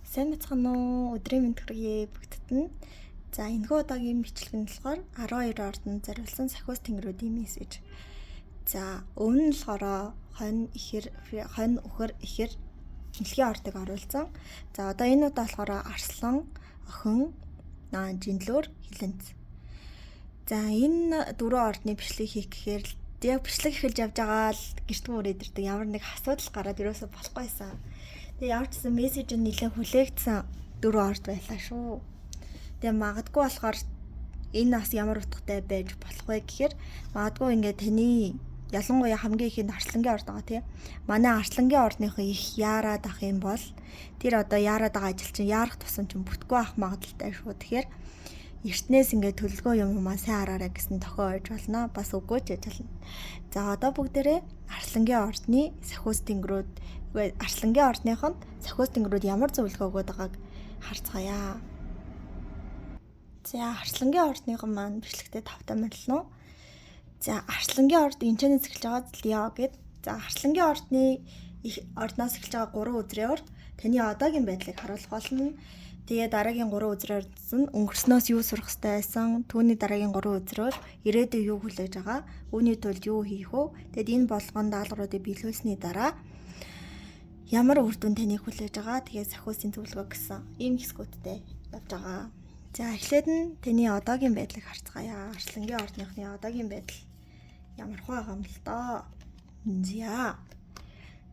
Сайн бацхан уу? Өдрийн мэнд хүргэе бүгдд нь. За энэхүү удаагийн бичлэг нь болохоор 12 ордонд зориулсан сахиус тэнгэрүүдийн мессеж. За өмнө нь болохоор хонь өхөр ихэр дэлхийн ордыг оруулсан. За одоо энэ удаа болохоор арслан, охин, жинлүүр, хилэнц. За энэ дөрвөн ордны бичлэг хийх гэхээр яг бичлэг эхэлж явж байгаа л гэртэн мөр идэрдэг ямар нэг асуудал гараад ерөөсө болохгүй байсан. Тэгээ ямар ч гэсэн мессеж нь нэлээд хүлээгдсэн дөрвөн орд байлаа шүү. Тэгээ магадгүй болохоор энэ бас ямар утгатай байж болох вэ гэхээр магадгүй ингээд таны ялангуяа хамгийн ихэнд арслангийн орд байгаа тийм. Манай арслангийн ордныхоо их яарад ах юм бол тэр одоо яарад байгаа ажил чинь яарах тусам чинь бүтггүй ах магадaltaй шүү. Тэгэхээр эртнээс ингээд төлөвлөгөө юм сайн хараарай гэсэн тохио ойж болно. Бас үгүй ч яж болно. За одоо бүгдээрээ арслангийн ордны сахиус тэнгэрүүд арслангийн ордныхонд сахиус тэнгэрүүд ямар зөвлөгөө өгöd байгааг харцгаая. За арслангийн ордныхон маань бичлэгтээ тавтан мэлнэ. За арслангийн орд энэчнээс эхэлж байгаа Лио гэд. За арслангийн ордноос эхэлж байгаа 3 үзрээр таны одоогийн байдлыг харуулах болно. Тэгээ дараагийн 3 үзрээр нь өнгөрснөөс юу сурах хэрэгтэй байсан, түүний дараагийн 3 үзрээр ирээдүйд юу хүлээж байгаа, үүний тулд юу хийх вэ? Тэгэд энэ болгонд даалгавруудыг биелүүлсэний дараа ямар үр дүн таныг хүлээж байгаа, тэгээ сахиусын зөвлөгөө гэсэн ийм хэсгүүдтэй явж байгаа. За эхлээд нь таны одоогийн байдлыг харцгаая. Арслангийн ордныхны одоогийн байдал ямар байгаа юм л доо.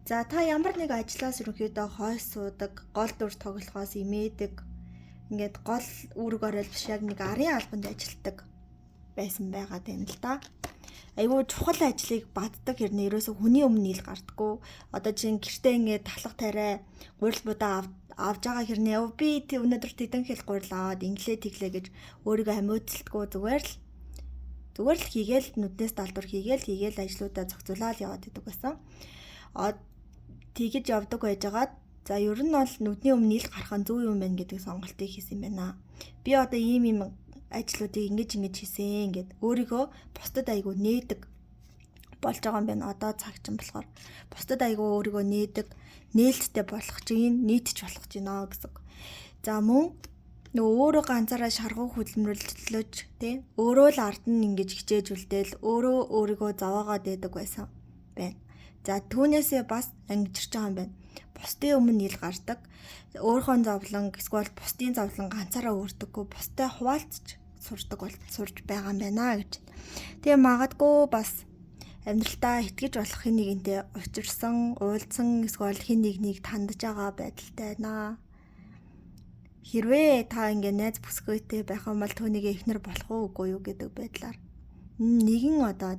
За та ямар нэг ажлаас ерөнхийдөө хойш суудаг, гол дүр тоглохоос имээдэг, ингээд гол үүрэг оройл биш яг нэг арын албанд ажилладаг байсан байгаа юм л да. Айгүй чухал ажлыг баддаг хэрнээ ерөөсө хүний өмнө ил гардаггүй. Одоо чинь гэртээ ингээд талах тариа гурил будаа авж байгаа хэрнээ би өнөөдөр тэдэн хэл гурил аваад инглээ тэглээ гэж өөрийгөө хамиуцалтгүй зүгээр л хийгээл нүднээс далдуур хийгээл ажлуудаа зохицуулаад яваад идэг байсан. Тэгэж явдаг байжгаад за ер нь бол нүдний өмнө ил гарах нь зөв юм байна гэдэг сонголтыг хийсэн байна. Би одоо ийм ажлуудыг ингэж хийсэн гэд өөрийгөө бусдад айгүй нээдэг болж байгаа юм байна. Одоо цаг чинь болохоор бусдад айгүй өөрийгөө нээлттэй болгох чинь нийтж болгох чинь гэсэн. За мөн өөрөө ганцаараа шаргуу хөдөлмөрлөж тий өөрөө л ард нь ингэж хичээж үлдээл өөрийгөө зовоогоод байдаг байсан байна. За түүнээсээ бас ангижирч байгаа юм байна. Бусдын өмнө ил гардаг, өөрийнхөө зовлон эсвэл бусдын зовлон ганцаараа өөрдөггүй, бусдаа хуваалцж сурж байгаа юм байна гэж. Тэгээ магадгүй бас амьдралдаа итгэж болох хин нэгэнтэй учирсан, уулзсан эсвэл хин нэгнийг тандж байгаа байдалтай байна. Хэрвээ та ингээ найз бүсгүйтэй байх юм бол түүнийг эхнэр болох уугүй юу гэдэг байдлаар нэгэн одоо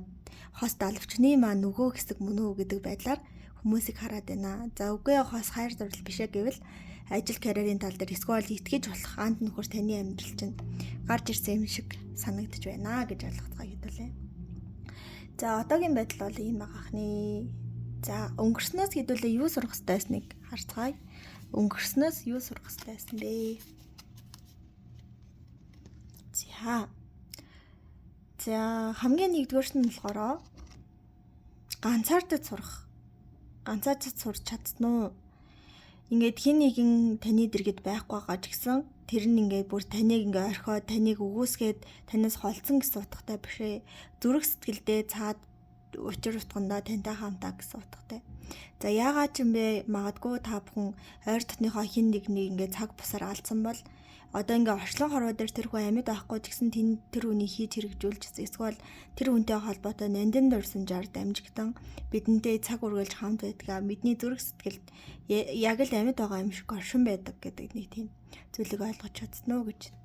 хост алвчны маань нөгөө хэсэг мөн үү гэдэг байдлаар хүмүүсийг хараад байна. За үгүй хос хайр дурлал бишээ гэвэл ажил карьерийн тал дээр эсвэл итгэж болох анд нөхөр таны амьдрал чинь гарч ирсэн юм шиг санагдаж байна гэж ойлгоцгаая хэдүүлээ. За одоогийн байдал бол ийм байгаа хнэ. За өнгөрснөөс хэдүүлээ юу сурах хэрэгтэй байсныг харцгаая. Өнгөрснөөс юу сурах хэрэгтэй байсан бэ? За хамгийн нэгдүгээрт нь болохоор ганцаардаж сурч чадсан уу? Ингээд хин нэгэн таны дэргэд байхгүй байгаа ч гэсэн тэр нь ингээд бүр таныг ингээд орхиод таныг өгөөсгээд танаас холцсон гэсэн утгатай биш ээ. Зүрх сэтгэлдээ цаад учир утгандаа тантай хамтаа гэсэн утгатай. За яагаад ч юм бэ? Магадгүй та бүхэн ойр дотныхоо хин нэгнийг ингээд цаг бусаар алдсан бол одоо ингээ орчлон хорвоо дээр тэр хүн амьд байхгүй ч гэсэн тэр үнийг хийж хэрэгжүүлж эсвэл тэр хүнтэй холбоотой нандин дурсамжаар дамжигдан бидэнтэй цаг үргэлж хамт байдгаа бидний зүрх сэтгэлд яг л амьд байгаа юм шиг оршин байдаг гэдэг нэг тийм зүйлийг ойлгож чадсан уу гэж.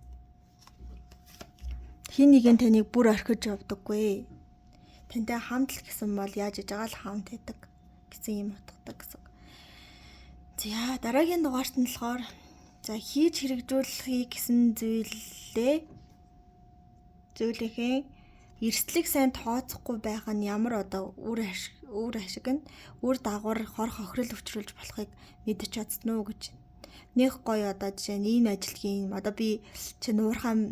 Хин нэгэн таныг бүр орхиж явдаггүй. Тантай хамт л гэсэн бол яаж иж байгаа л хамт байдаг гэсэн юм утгатай гэсэн. За дараагийн дугаарт нь болохоор за хийж хэрэгжүүлэхийг гэсэн зүйлийнхээ эрсдлийг сайн тооцохгүй байх нь ямар одоо үр ашиг нь үр дагавар хор хохирол учруулж болохыг мэдэж чадсан уу гэж. Нэг гоё одоо жишээ нь ийм ажилтгийн одоо би чинь уурхай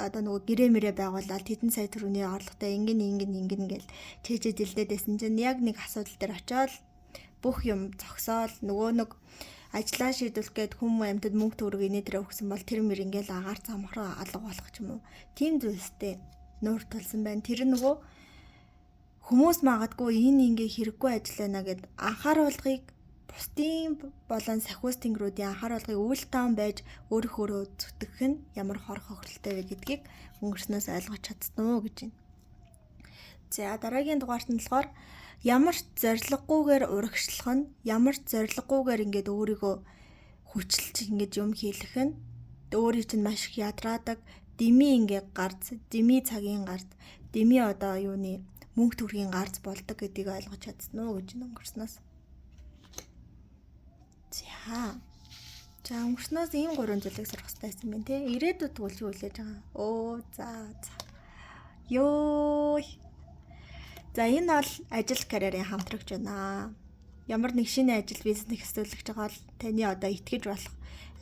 одоо нөгөө гэрээ мэрээ байгуулаад тэдэн сая төгрөгийн орлоготой ингэн гэл чийжээ дэлдээд байсан чинь яг нэг асуудал дээр очиод бүх юм зогсоол нөгөө нэг ажлаа шийдвэрлэх гээд хүмүүс амьтад мөнгө төгрөг инээдрээ өгсөн бол тэр мөр ингээл агаар замхраа алга болох ч юм уу. Тийм зүйлстэй нуур тулсан байна. Тэр нөгөө хүмүүс магадгүй энэ ингээ хэрэггүй ажил байна гэд анхааруулгыг бусдын болон сахиус тэнгэрүүдийн анхааруулгыг үйл таан байж өөрөөр зүтгэх нь ямар хор хохиролтой вэ гэдгийг өнгөрснөөс ойлгож чадсан уу гэж байна. За дараагийн дугаарт нь болохоор ямар ч зориггүйгээр урагшлах нь ямар ч зориггүйгээр ингээд өөрийгөө хүчилж ингээд юм хийлэх нь өөрийн чинь маш их ядраадаг дими ингээд гарц дими цагийн гарц дими одоо юуны мөнгө төгрөгийн гарц болдог гэдгийг ойлгож чадсан уу гэж өнгөрснөөс. За өнгөрснөөс ийм гурван зүйлийг сурах хэрэгтэй байсан байна те. Ирээдүйд төгөлж хүлээж байгаа. Ёо. За энэ бол ажил карьерийн хамтрагч байна. Ямар нэг шинэ ажил бизнес эхлүүлж байгаа бол таны одоо итгэж болох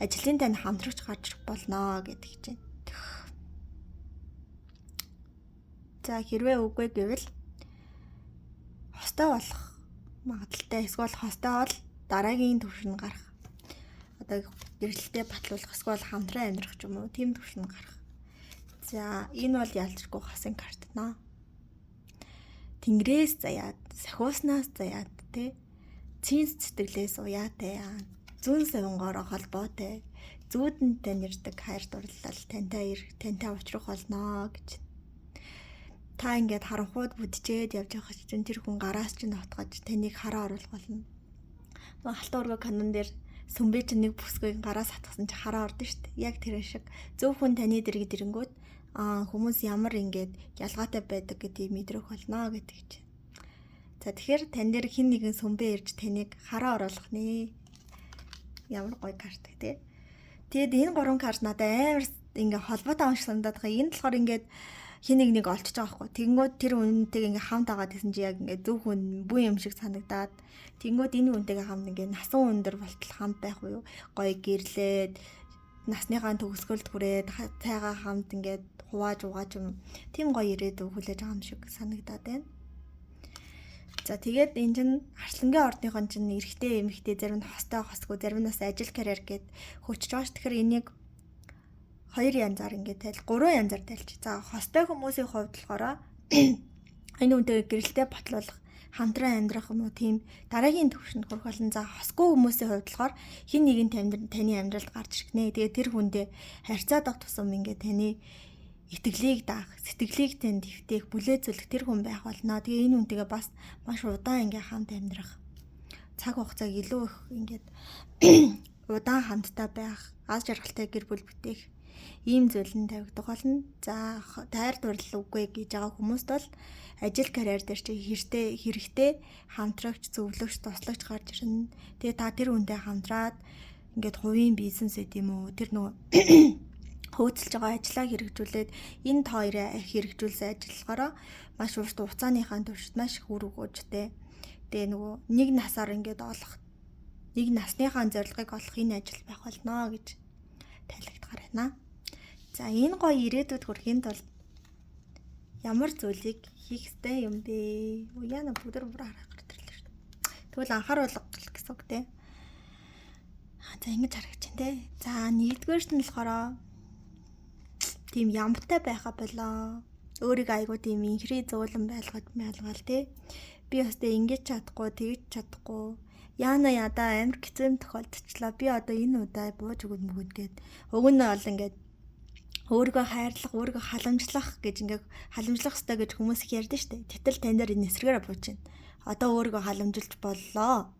ажлын тань хамтрагч гарч ирэх болно гэдэг чинь. За хэрвээ үгүй гэвэл хостой болох магадaltaй эсвэл хостой бол дараагийн түвшинд гарах. Одоо гэрэлтэй батлуулах эсвэл хамтран амьдрах ч юм уу тийм түвшинд гарах. За энэ бол ялцгүй хасын карт наа. Тэнгэрээс заяад, сахиуснаас заяад тий цэнц сэтгэлээс уяатай зүүн савингоор холбоотой зүүдэн танирдаг хайр дурлал тантай уулзрах болно гэж. Та ингээд харанхууд бүдчээд явж байгаа чинь тэр хүн гараас чинь отгож таныг хараа оруулах болно. Халтан өргөө канон дээр сүмбэ чинь нэг бүсгүй гараас хатгасан чи хараа ордон шүү дээ. Яг тэр шиг зөв хүн таны дэрэг дэрэнгүүд хүмүүс ямар ингээд ялгаатай байдаг гэдгийг мэдрэх болно гэдэг чинь. За тэгэхээр тань дээр хин нэгэн сүмбэ ирж таныг хараа оруулах нэ. Ямар гоё карт тий. Тэгэд энэ гурван карт надад амар ингээ холбоотой юм шиг санагдаад байгаа. Энэ болохоор ингээд хин нэг олчж байгаа байхгүй. Тэгэнгүүт тэр үнэнтэйг ингээ хамт агаад гэсэн чи яг ингээ зөв хүн бүх юм шиг санагдаад тэгэнгүүт энэ үнэнтэйгээ хамт ингээ насан өндөр болтол хамт байх уу гоё гэрлээд насныхаа төгсгөлд хүрээд цайгаа хамт ингээ хувааж угааж юм тийм гоё ирээдүй хүлээж байгаа юм шиг санагдаад байна. За тэгээд энэ чинь арслангийн ордынхон чинь эрэгтэй эмэгтэй зарим нь хостой хосгүй зарим нь бас ажил карьер гээд хөгжиж байгаа ш. Тэгэхээр энийг хоёр янзаар ингээд тайл, гурван янзаар тайлж. За хостой хүмүүсийн хувьд болохоор энэ үнтэй гэрэлтэй батлуулах, хамтран амьдрах юм уу тийм дараагийн түвшинд хүрэх болно. За хосгүй хүмүүсийн хувьд болохоор хин нэгэн таны амьдралд гарч ирэх нэ. Тэгээд тэр хүндээ харьцаадаг тусам ингээд таны итгэлийг даах, сэтгэлийг тань дэвтэх, бүлээцүүлэх тэр хүн байх болно. Тэгээ энэ үнтэйгээ бас маш удаан ингээд хамт амьдрах. Цаг хугацааг илүү их ингээд удаан хамтдаа байх, аз жаргалтай гэр бүл бүтээх ийм зүйл нь тавигдах болно. За тайр дурлал үгүй гэж байгаа хүмүүст бол ажил карьер дээр чи хэрэгтэй хамтрагч, зөвлөгч, туслагч гарч ирнэ. Тэгээ та тэр хүнтэй хамтраад ингээд хувийн бизнес гэдэм үү тэр нөгөө хөөцөлж байгаа ажлаа хэрэгжүүлээд энэ хоёроо хэрэгжүүлсэн ажиллахаараа маш урт хугацааныхаа туршид маш их үр өгөөжтэй. Тэгээ нөгөө нэг насаар ингээд олох, нэг насныхаа зорилгыг олох энэ ажил байх болно гэж тайлбарлахаар байна. За энэ гоё ирээдүйд хүрэхийн тулд ямар зүйлийг хийх ёстой юм бэ? Яна бүдэр харах гэрлээ шүү дээ. Тэгвэл анхааруулга гэсэн үг те. За ингэж харагч чинь те. За нэгдүгээрт нь болохоор тийм ямтай байха болоо. Өөрийгөө айгуу тийм инхри зуулан байлгаал те. Би өстэй ингэж чадахгүй, тэгж чадахгүй. Яна ядаа амар хэцүү тохиолдчихлаа. Би одоо энэ удаа бууж өгöd мөгөд гээд уг нь бол ингээд өөрийгөө хайрлах, өөрийгөө халамжлах гэж ингээд халамжлах хэрэгтэй гэж хүмүүс их ярьдэн штэ. Гэтэл тань дээр энэ эсрэгээр бууж байна. Одоо өөрийгөө халамжилж боллоо.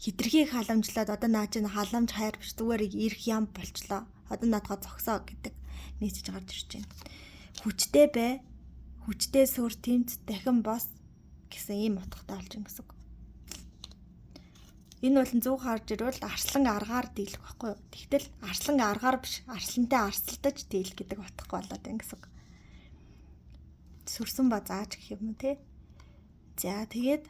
Хитрхийг халамжлаад одоо наа чинь халамж хайр биш зүгээр ирэх юм болчлоо. Одоо наадгаа зогсоо гэдэг мессеж гарч ирж байна. Хүчтэй бай. Хүчтэй сүр тэмц дахин бос гэсэн ийм утгатай болж байна гэсэн үг. Энэ бол зөв харж ирвэл арслан аргаар дийлэх байхгүй юу? Тэгтэл арслан аргаар биш, арслантай арсалдаж дийлэх гэдэг утгагүй болоод байна гэсэн үг. Сүрсэн ба зааж гэх юм уу те. За тэгээд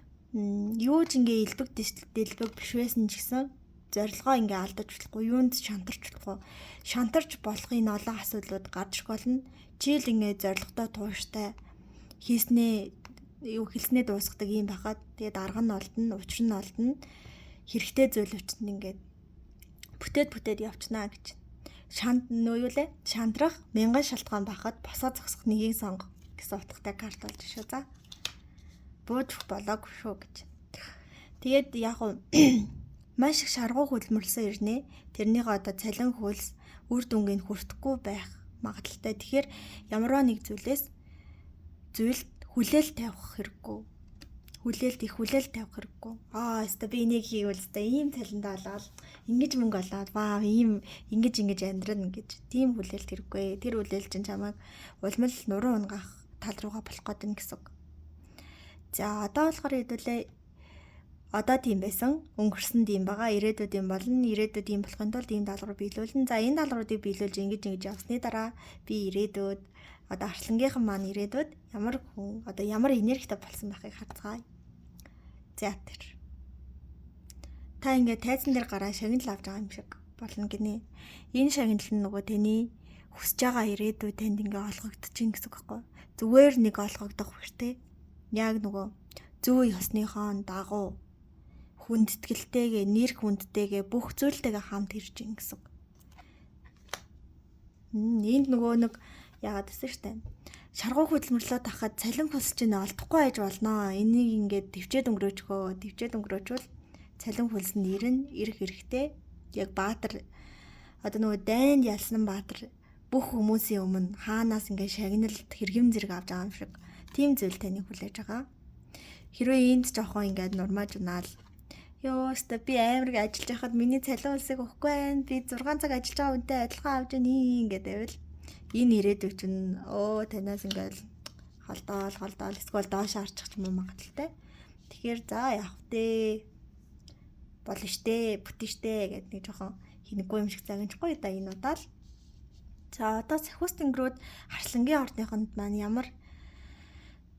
юу ч ингээ элбэг дэлбэг биш байсан ч гэсэн зорилгоо ингээ алдаж болохгүй, юунд шантарч болохгүй. Шантарч болохын олон асуудлууд гарч ирэх болно. Жийл ингээ зорилготой тууштай хэлснээ дуусгадаг юм байхад тэгээд арга нь олдно, учир нь олдно. Хэрэгтэй зүйл өчтөнд ингээд бүтээд явчихнаа гэж. Шандрах 1000 шалтгаан байхад босоо зогсох нэгийг сонго гэсэн утгатай карт болж шүү. За. Бууж болоогүй шүү гэж. Тэгээд яг маш их шаргуу хөдөлмөрлсөн ирнэ. Тэрнийг одоо цалин хөлс үр дүнгийн хүртэхгүй байх магадaltaй. Тэгэхээр ямарваа нэг зүйлд хүлээл тавих хэрэггүй. Хүлээл тавих хэрэггүй. Өстө би энийг хийвэл өстө ийм цалиндаа болоод ингэж мөнгө олоод вау ийм ингэж амьдрын гэж тийм хүлээлт хэрэггүй. Тэр хүлээл чинь чамайг улмал нуруу унгаах тал руугаа болох гэдэг нь гэсэн үг. За одоо болохоор хэдүүлээ одоо тийм байсан. Өнгөрсөн тийм байгаа. Ирээдүйд юм болно. Ирээдүйд ийм болохын тулд ийм даалгавар биелүүлнэ. За энэ даалгавруудыг биелүүлж ингэж явсны дараа би ирээдүйд одоо арслангийнхан маань ирээдүйд ямар хүн одоо ямар энергитэй болсон байхыг харцгаая. За тэр. Та ингээд тайзан дээр гараа шагнал авч байгаа юм шиг болно гинэ. Энэ шагнал нь нөгөө таны хүсэж байгаа ирээдүйд танд ингээд олгогдчихин гэсэн үг байхгүй. Зүгээр нэг олгогдох хэрэгтэй. Яг нөгөө зүй ёсныхон дагуу хүндэтгэлтэйгээ, нэр хүндтэйгээ бүх зүйлтэйгээ хамт ирж ийн гэсэн үг. Энд нөгөө нэг яагаад гэсэн штэ. Шаргуу хөдөлмөрлөө тахад цалин хөлс чинь олдохгүй байж болно. Энийг ингээд төвчээд өнгөрөөчвөл цалин хөлс нь ирэх хэрэгтэй. Яг баатар одоо нөгөө дайнд ялсан баатар бүх хүмүүсийн өмнө хаанаас ингээд шагналд хэрэгэм зэрэг авч байгаа юм шиг. Тийм зүйл таны хүлээж байгаа. Хэрвээ энд жоохон ингээд нурмаж унаал ёо би амар ажиллаж байхад миний цалин хөлсийг өгөхгүй байна. Би 6 цаг ажиллаж байгаа үнтэй адилхан авч ингээд байвал энэ ирээдүйд чинь танаас ингээд холдоол эсвэл доош арчих юм магадaltaй. Тэгэхээр за явах дээ. Болно штэ, бүтэн штэ гэдэг нэг жоохон хинэггүй юм шиг загнахгүй да энэ удаал. За одоо сахиус тэнгэрүүд Арслангийн ордныхонд маань ямар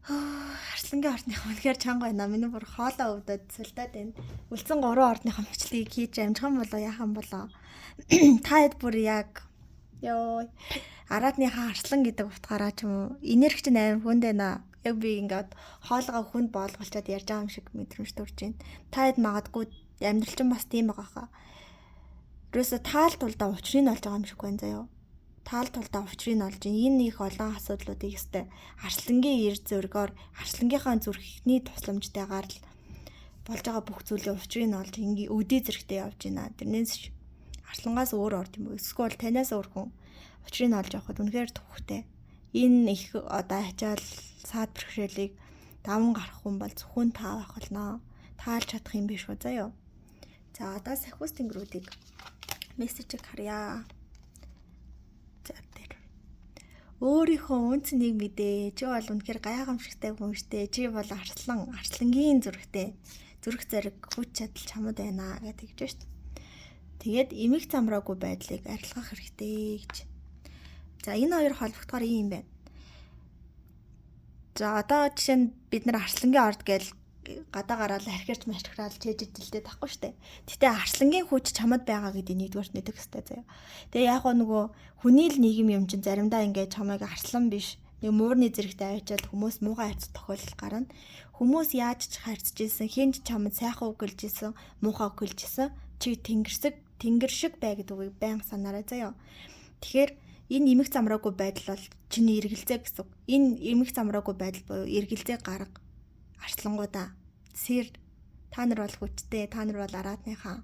Арслангийн ордных үнэхээр чанга байна. Миний бүр хоолоо өвдөд сүлдээд байна. Үлдсэн 3 ордныхоо бичлэгийг хийж амжих юм болоо яахан болоо. Та хэд бүр яг араадныхаа Арслан гэдэг утгаараа ч юм уу энерги чинь амар хүнд байна. Яг би ингээд хоолгоо хүнд боолголчоод ярьж байгаа юм шиг мэдрэмж төрж байна. Та хэд магадгүй амьдрал чинь бас тийм байгаа хаа. Ерөөсө таал тулдаа учрыг олж байгаа юм шиг байна заяа. Таал тулдаа учрыг олж энэ их олон асуудлуудыг өстэй Арслангийн эр зөргөөр Арслангийнхаа зүрхний тусламжтайгаар л болж байгаа бүх зүйлийн учрыг олж ингээ өдөө зэрэгтэй явж байна. Тэрнээс Арслангаас өөр орд юм уу? Эсвэл танаас өөр хүн учрыг олж явахад үнэхээр төвхтэй. Энэ их одоо ачаал саад бэрхшээлийг даван гарах хүн бол зөвхөн та байх болно. Таалж чадах юм биш үү заяа. За одоо сахиус тэнгэрүүдийг мессежийг харъя. За тэр. Өөрийнхөө үнцнийг мэдээ. Чи бол үнэхээр гайхамшигтай хүн штэ. Чи бол Арслангийн зүрхтэй. Зүрх зэрэг хүч чадал чамд байна гэдэг гэж штэ. Тэгээд эмэг замраагүй байдлыг арилгах хэрэгтэй гэж. За энэ хоёр холбогдохоор юм байна. За одоо жишээ нь бид нар Арслангийн орд гэж гадаа гараад архирч машхраал чэжэдэлтэй тахгүй штэ. Гэтэ Арслангийн хүч чамд байгаа гэдэг нэгдүгээр мэдэх хэрэгтэй заяа. Тэгээ яг нөгөө хүний л нийгэм юм чинь заримдаа ингээд чамайг Арслан биш нэг муурны зэрэгтэй авчиад хүмүүс муухай харьцах тохиолдол гарна. Хүмүүс яаж ч харьцаж ийсэн, хинч чамд сайхан үг гэлж ийсэн, муухай үг гэлж ийсэн чи тэнгэр шиг бай гэдэг үгийг байнга санаарай заяа. Тэгэхээр энэ эмэг замраагүй байдал бол чиний эргэлзээ гэсэн. Энэ эмэг замраагүй байдал буюу эргэлзээ гарга. Арслангуудаа сэр та нар бол хүчтэй, та нар бол араадныхаа.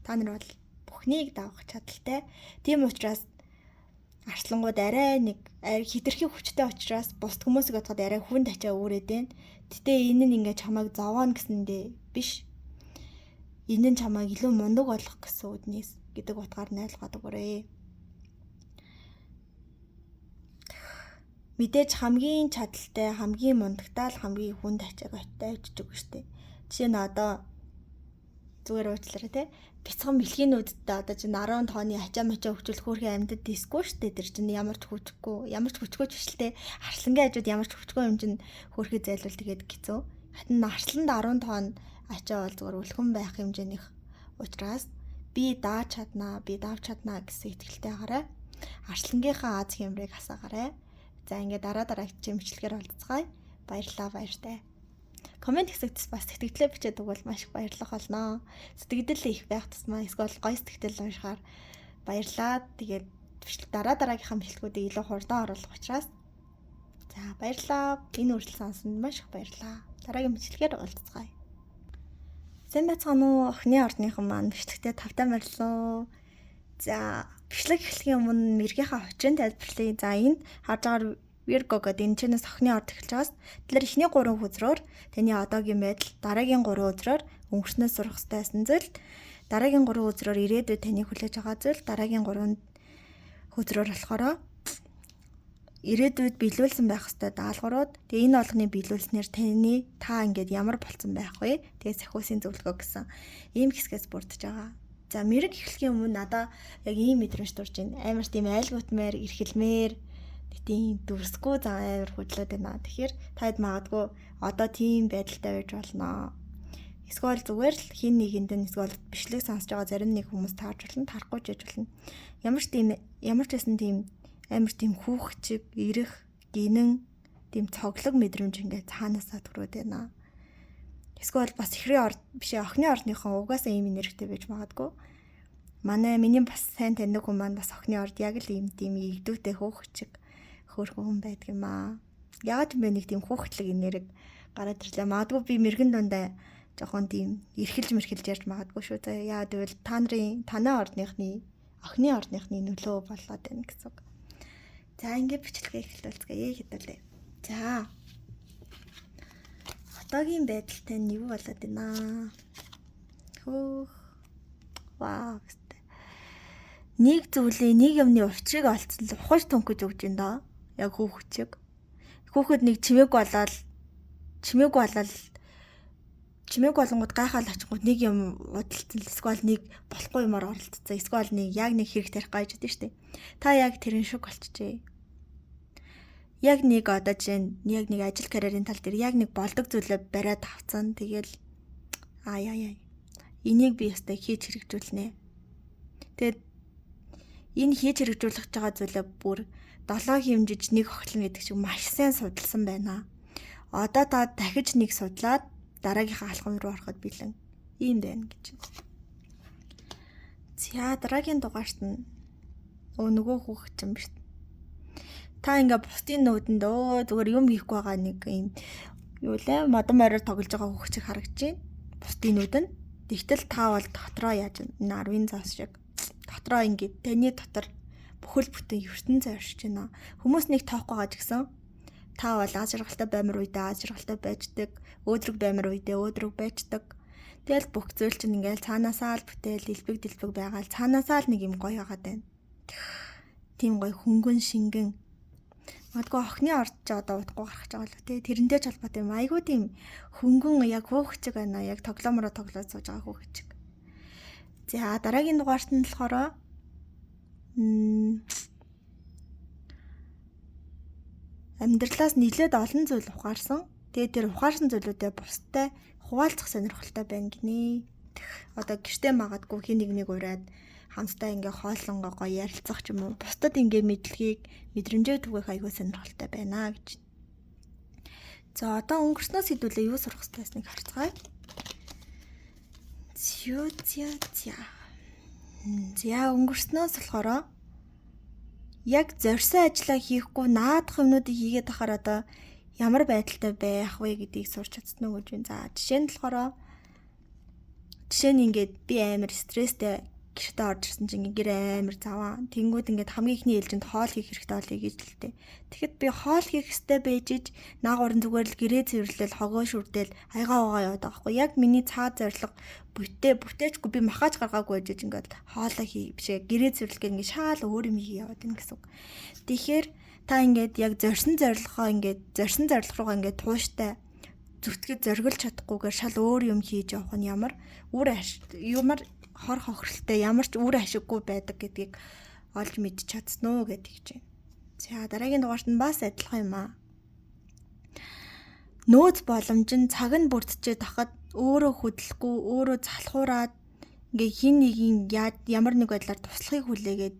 Та нар бол бүхнийг давах чадaltaй. Тийм учраас арслангууд арай нэг хитрхи хүчтэй учраас бусд хүмүүсийг бодоход арай хүн тачаа үүрээд байна. Гэтэ энэ нь ингээд чамайг зовоно гэсэндээ биш. Энэ нь чамайг илүү мундаг болгох гэсэн үднээс гэдэг утгаар нь ойлгоод өгөөрэй. Мэдээж хамгийн чадaltaй, хамгийн мундагтай л хамгийн хүн тачааг тавьчих үг штэ. Жишээ нь одоо зүгээр уучлаарай те. Бяцхан бэлхийнүүдтэй одоо чинь 10 тооны ачаа мачаа хөвчүүл хөөрхөн амьдад дисгүй штэ. Тэр чинь ямар ч хүчгүй бишлээ. Арслангийн хажууд ямар ч хүчгүй юм чинь хөөрхий зайлуул тэгээд гизөө. Хатан арсланд 10 тоон ачаа бол зүгээр өлхөн байх хэмжээнийх учраас би дааж чаднаа, би давж чаднаа гэсэн итгэлтэй хараа. Арслангийнхаа аз хямрыг хасаагаарай. За ингээд дараа дараагийн бичлэгээр уулзцгаая. Баярлалаа баяртай. Коммент хэсэгт бас сэтгэлдээ бичээд өгвөл маш их баярлах болно. Сэтгэл их байх тусмаа эсвэл гоё сэтгэл уншихаар баярлаа. Тэгээд дараагийнхаа бичлэгүүдийг илүү хурдан оруулах учраас за баярлаа. Энэ үргэлж сонсонд маш их баярлаа. Дараагийн бичлэгээр уулзцгаая. Сайн байцгаана уу? Охины орныхон маань бичлэгтээ тавтан баярлалаа. За бичлэг эхлэхийн өмнө мэргийнхаа хүчин тайлбарлая. За энд харж байгаа Virgo гэдэг энэ чэнэс охины орд эхэлж байгаас тэгэхээр эхний 3 хүзрөөр таны одоогийн байдал, дараагийн 3 хүзрөөр өнгөрснөөс сурах ёстой байсан зүйл, дараагийн 3 хүзрөөр ирээдүйд таны хүлээж байгаа зүйл, дараагийн 3 хүзрөөр болохоор ирээдүйд биелүүлсэн байх ёстой даалгаврууд. Тэгээ энэ олгоныг биелүүлснээр та ингээд ямар болцсон байх вэ? Тэгээ сахиусын зөвлөгөө гэсэн ийм хэсгээс бүрдэж байгаа. За мэрэг эхлэхийн өмнө надаа яг ийм мэдрэмж төрж байна. Амар тийм айлгуутмаар, эрхэлмээр тийм дүрсгүй зан амар хөдлөөд байна. Тэгэхээр таад магадгүй одоо тийм байдалтай байж болно. Эсвэл зүгээр л хин нэгэнд нь эсвэл бичлэг сонсож байгаа зарим нэг хүмүүс таарч болно, тарахгүй ч яж болно. Ямар ч байсан тийм амар тийм хүүхчиг, ирэх, гинэн тийм цоглог мэдрэмж ингээд цаанаасаа төрөөд байна. Эсвэл бас охины орныхон угаасаа ийм энергитэй байж магадгүй. Миний бас сайн таньдаг хүн маань бас охины орд яг л ийм тийм игдүүтэй хөөхчиг хөөрхөн хүн байдаг юм аа. Яагаад юм бэ нэг тийм хөөхтлэг энерги гараад ирлээ. Магадгүй би мэрэгэн дундаа жоохон тийм эрхэлж ярьж магадгүй шүү. За яагаад гэвэл танай орныхны охины орныхны нөлөө болоод байна гэсэн үг. За ингээд бичлэгээ эхлүүлцгээе хэдүүлээ. За одоогийн байдалтай нь юу болоод байна? Вау. Нэг зүйлээ нэг юмны учрыг олцсон л ухаж төнгөж өгч ин доо. Яг хүүхчиг. Хүүхэд нэг чимээг болонгууд гайхаад очихгууд нэг юм удалцсан л эсвэл нэг болохгүй юмар оролцсон. Эсвэл нэг яг нэг хэрэг тарих гайж дээ штэ. Та яг тэрэн шиг болчихжээ. Яг нэг одоо жишээ яг нэг ажил карьерийн тал дээр яг нэг болдог зүйлээ бариад авцсан. Тэгэл энийг би ястай хийж хэрэгжүүлнэ. Тэгээд энэ хийж хэрэгжүүлэх байгаа зүйлээ бүр 7 хэмжиж нэг охлон гэдэг шиг маш сайн судалсан байна. Одоо та дахиж нэг судлаад дараагийнхаа алхам руу ороход бэлэн ийм байна гэж. За дараагийн дугаарт нь нөгөө хүүхэд юм биш. Та ингээ бусдын нүүдэнд зүгээр юм хийхгүй байгаа нэг юм юу лээ модон мороор тоглож байгаа хүүхэд харагдаж байна. Бусдын нүүдэнд. Тэгтэл та бол дотроо яаж энэ 10-ын цаас шиг дотроо ингээ таны дотор бүхэл бүтэн ертөнцийн оршиж байна. Хүмүүс нэг тоохгүй байгаа ч гэсэн та бол аз жаргалтай баймар үедээ аз жаргалтай байждаг, өөдрөг баймар үедээ өөдрөг байждаг. Тэгэл бүх зүйл чинь ингээл цаанаасаа л бүтээл дэлбэг байгаа л цаанаасаа л нэг юм гоё хагаад байна. Тийм гоё хөнгөн шингэн. Магадгүй охины орж одоо удахгүй гарах гэж байгаа л тий. Тэрнтэй ч холбоотой юм. Айгуу тийм хөнгөн яг хөөхчиг байна. Яг тоглоомороо тоглоод сууж байгаа хөөхчиг. За дараагийн дугаарт нь болохоор амьдралаас нэлээд олон зүйл ухаарсан. Тэгээд тэр ухаарсан зүйлүүдээ бусдад хуваалцах сонирхолтой байна гинэ. Одоо гэртээ магадгүй хин нэг ураад хамтдаа ингээ хооллонгоо гоё ярилцах ч юм уу. Бусдад ингээ мэдрэмжээ түгээх аягүй сонирхолтой байна гэж. За одоо өнгөрснөөс хэдүүлээ юу сурах хэрэгтэй байсныг харцгаая. За өнгөрснөөс болохоор яг зорьсон ажлаа хийхгүй наадах юмнуудыг хийгээд ахаар одоо ямар байдалтай байх вэ гэдгийг сурч чадсан уу гэж байна. За жишээ нь ингээд би амар стресстэй гэртээ орж ирсэн чинь гэр амар заваа. Тэнгүүд ингээд хамгийн ихний ээлжинд хоол хийх хэрэгтэй болъё гэж л дээ. Тэгэхэд би хоол хийх хэрэгтэй байж ич наагуурн зүгээр л гэрээ цэвэрлэл хогоо шүрдэл аягаа яваад байгаа хгүй. Яг миний цаад зориг бүтээчгүй би махаж гаргаагүй байж ингээд хоолоо бишээ гэрээ цэвэрлэгээ ингээд шаал өөр юм яваад байна гэсэн үг. Тэгэхээр та ингээд яг зорьсон зориг руугаа ингээд тууштай зүтгэж зориглож чадахгүйгээр шал өөр юм хийж явах нь ямар хор хохиролтой ямар ч үр ашиггүй байдаг гэдгийг олж мэдж чадсан уу гэдэг гэж байна. За дараагийн дугаарт нь бас адилхан юм аа. Нөөц боломж нь цаг нь бүрдчихэд тахад өөрөө хөдлөхгүй өөрөө залхуураад ингээ хин нэгийн ямар нэг байдлаар туслахыг хүлээгээд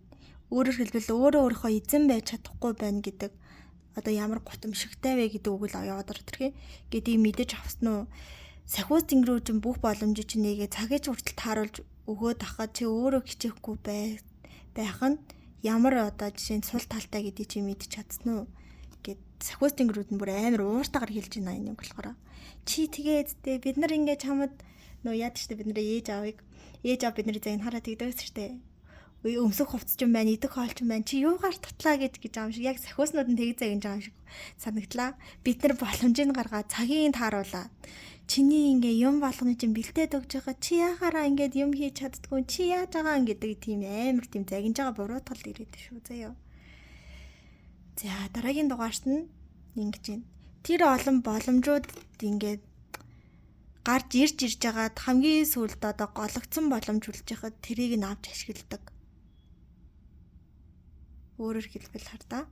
өөрөөр хэлбэл өөрөө өөрийнхөө эзэн байж чадахгүй байна гэдэг одоо ямар гутамшигтай вэ гэдэг үг л яваад ордог гэдгийг мэдэж авсан уу? Сахиус тэнгэрүүд бүх боломжийг чинь нэгээ цагийн хүртэл тааруулж өгөөд ахад чи өөрөө хичээхгүй байх нь ямар одоо жишээ нь сул талтай гэдгийг чи мэдчих чадсан уу гэд сахиус тэнгэрүүд нь бүр амар ууртагаар хэлж байна энэ юм болохоор чи тэгээд бид нар ингээд чамд нөө яад штэ бид нар ээж аав бидний зэг хараад тэгдэгс штэ өмсөх хувцс ч юм байна идэх хоол ч юм байна чи юугаар тутлаа гэж байгаа юм шиг яг сахиуснууд нь тэг зэг байгаа юм шиг санагдлаа бид нар боломжийг гаргаад цагийн тааруулаад чиний ингээ юм болгоны чинь бэлдээд өгж байгаа чи яхаараа ингээд юм хийж чаддгүй чи яаж байгаа гэдэг тийм амар тийм загинж байгаа буруутгал ирээд шүү заяа. За дараагийн дугаарт нь ингэж байна. Тэр олон боломжууд ингээд гарч ирж байгаад хамгийн сүүлд одоо гологцсон боломж үлж яхад тэрийг нь авч ашигладаг. Өөрөөр хэлбэл хардаа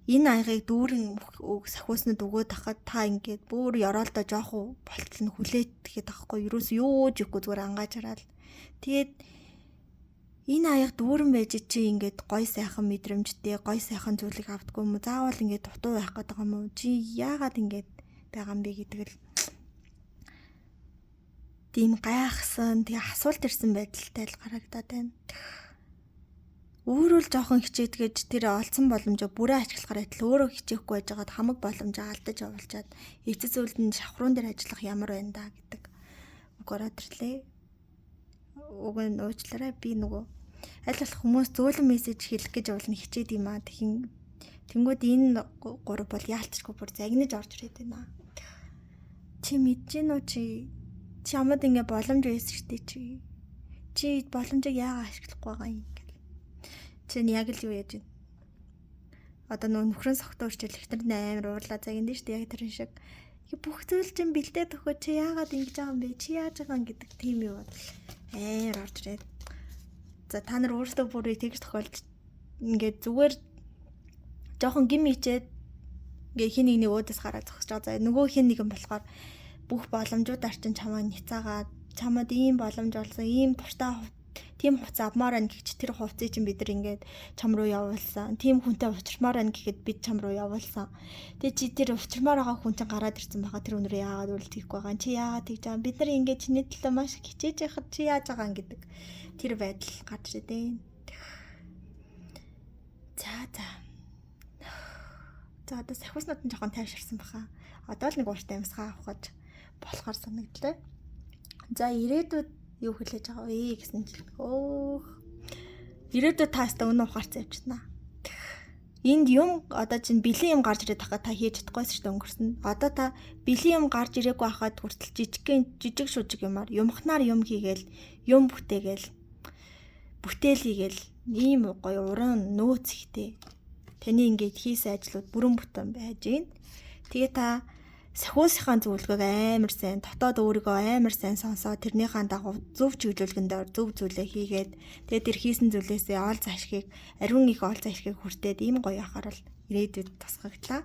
энэ аягыг дүүрэн сахиуснууд өгөөд тахад та ингээд бүр ёроолдоо жоох болтол нь хүлээт гэхэд тахгүй юус юу ч ихгүй зүгээр ангааж хараад тэгээд энэ аяг дүүрэн байж чи ингээд гой сайхан мэдрэмжтэй гой сайхан зүйлийг авдаггүй юм уу заавал ингээд дутуу байх гэдэг юм уу чи яагаад ингээд байгаа юм бэ гэдэг л тийм гайхсан тэгээ асуулт ирсэн байдалтай л харагдаад байна. Өөрөө л жоохон хичээдгэж тэр олцсон боломжоо бүрээ ашиглахаар адил өөрөө хичээхгүй байжгаад хамаг боломжоо алдаж явуулчаад эцэс зүйлд нь шавхруун дээр ажиллах ямар байна да гэдэг үг ороод ирлээ. Уг нь уучлаарай би нөгөө аль болох хүмүүс зөөлөн мессеж хэлэх гэж болно хичээд юм аа тэнгүүд энэ гурав бол яалтчгүй бүр загнаж орж ирээд байна. Чи мэдэж гин үү чи чамд ингэ боломж байсан штэ чи боломжийг яагаад ашиглахгүй байгаа юм чинь яг л юу яаж байна. Одоо нөхрөн согтуу урчил ихтер амар уурлаа загинд нь шүү дээ яг тэр шиг. Бүх зүйл чинь бэлдээд өгөө чи яагаад ингэж байгаа юм бэ? Чи яаж байгаа юм гэдэг тийм юу бод. Амар орж ирээд. За та нар өөрсдөө бүрээ тэгж тохиолж ингээд зүгээр жоохон гим ичээд ингээ хин нэгний өөдөөс гараад зогсож байгаа. За нөгөө хин нэгэн болохоор бүх боломжуудаар чинь чамаа ницаагаад чамд ийм боломж олсон, ийм туртаа тийм хувцас авмаар байна гэж тэр хувцсыг чинь бид нар ингээд чам руу явуулсан. Тийм хүнтэй учирмаар байна гэхэд бид чам руу явуулсан. Тэгээ чи тэр учирмаар байгаа хүн чинь гараад ирсэн байгаа. Тэр өнөр яагаад үлдэхгүй байгаа. Чи яагаад тэгж байгаа. Бид нар ингээд чиний төлөө маш хичээж яхад чи яаж байгаа юм гэдэг тэр байдал гарч ирдээ. За одоо сахиуснууд нь жоохон тайвширсан баха. Одоо л нэг ууртай юмсгаа авах гэж болохоор санагдлаа. За ирээдүйд юу хэлэж байгаа вэ гэсэн чинь ирээдүйд тааста өнөө ухаарцсан явчихна. Энд юм одоо чинь бэлэн юм гарч ирээд тахад та хийж чадахгүйс ч өнгөрсөн. Одоо та бэлэн юм гарч ирээгүй хахад хүртэл жижиг шужиг юмар юмхнаар юм хийгээл юм бүтээгээл бүтээл хийгээл ийм гоё уран нөөц ихтэй. Таны ингээд хийсэн ажлууд бүрэн бүтэн байж гин. Тэгээ та сахиусынхаа зөвлөгөөг амар сайн дотоод өөрийгөө амар сайн сонсоод тэрнийхээ дагуу зөв чиглүүлгэн дээр зөв зүйлээ хийгээд тэгээд тэр хийсэн зүйлээсээ оол зашгийг ариун их оол зашгийг хүртээд ийм гоё ахаар л ирээдүйд тусгаглаа.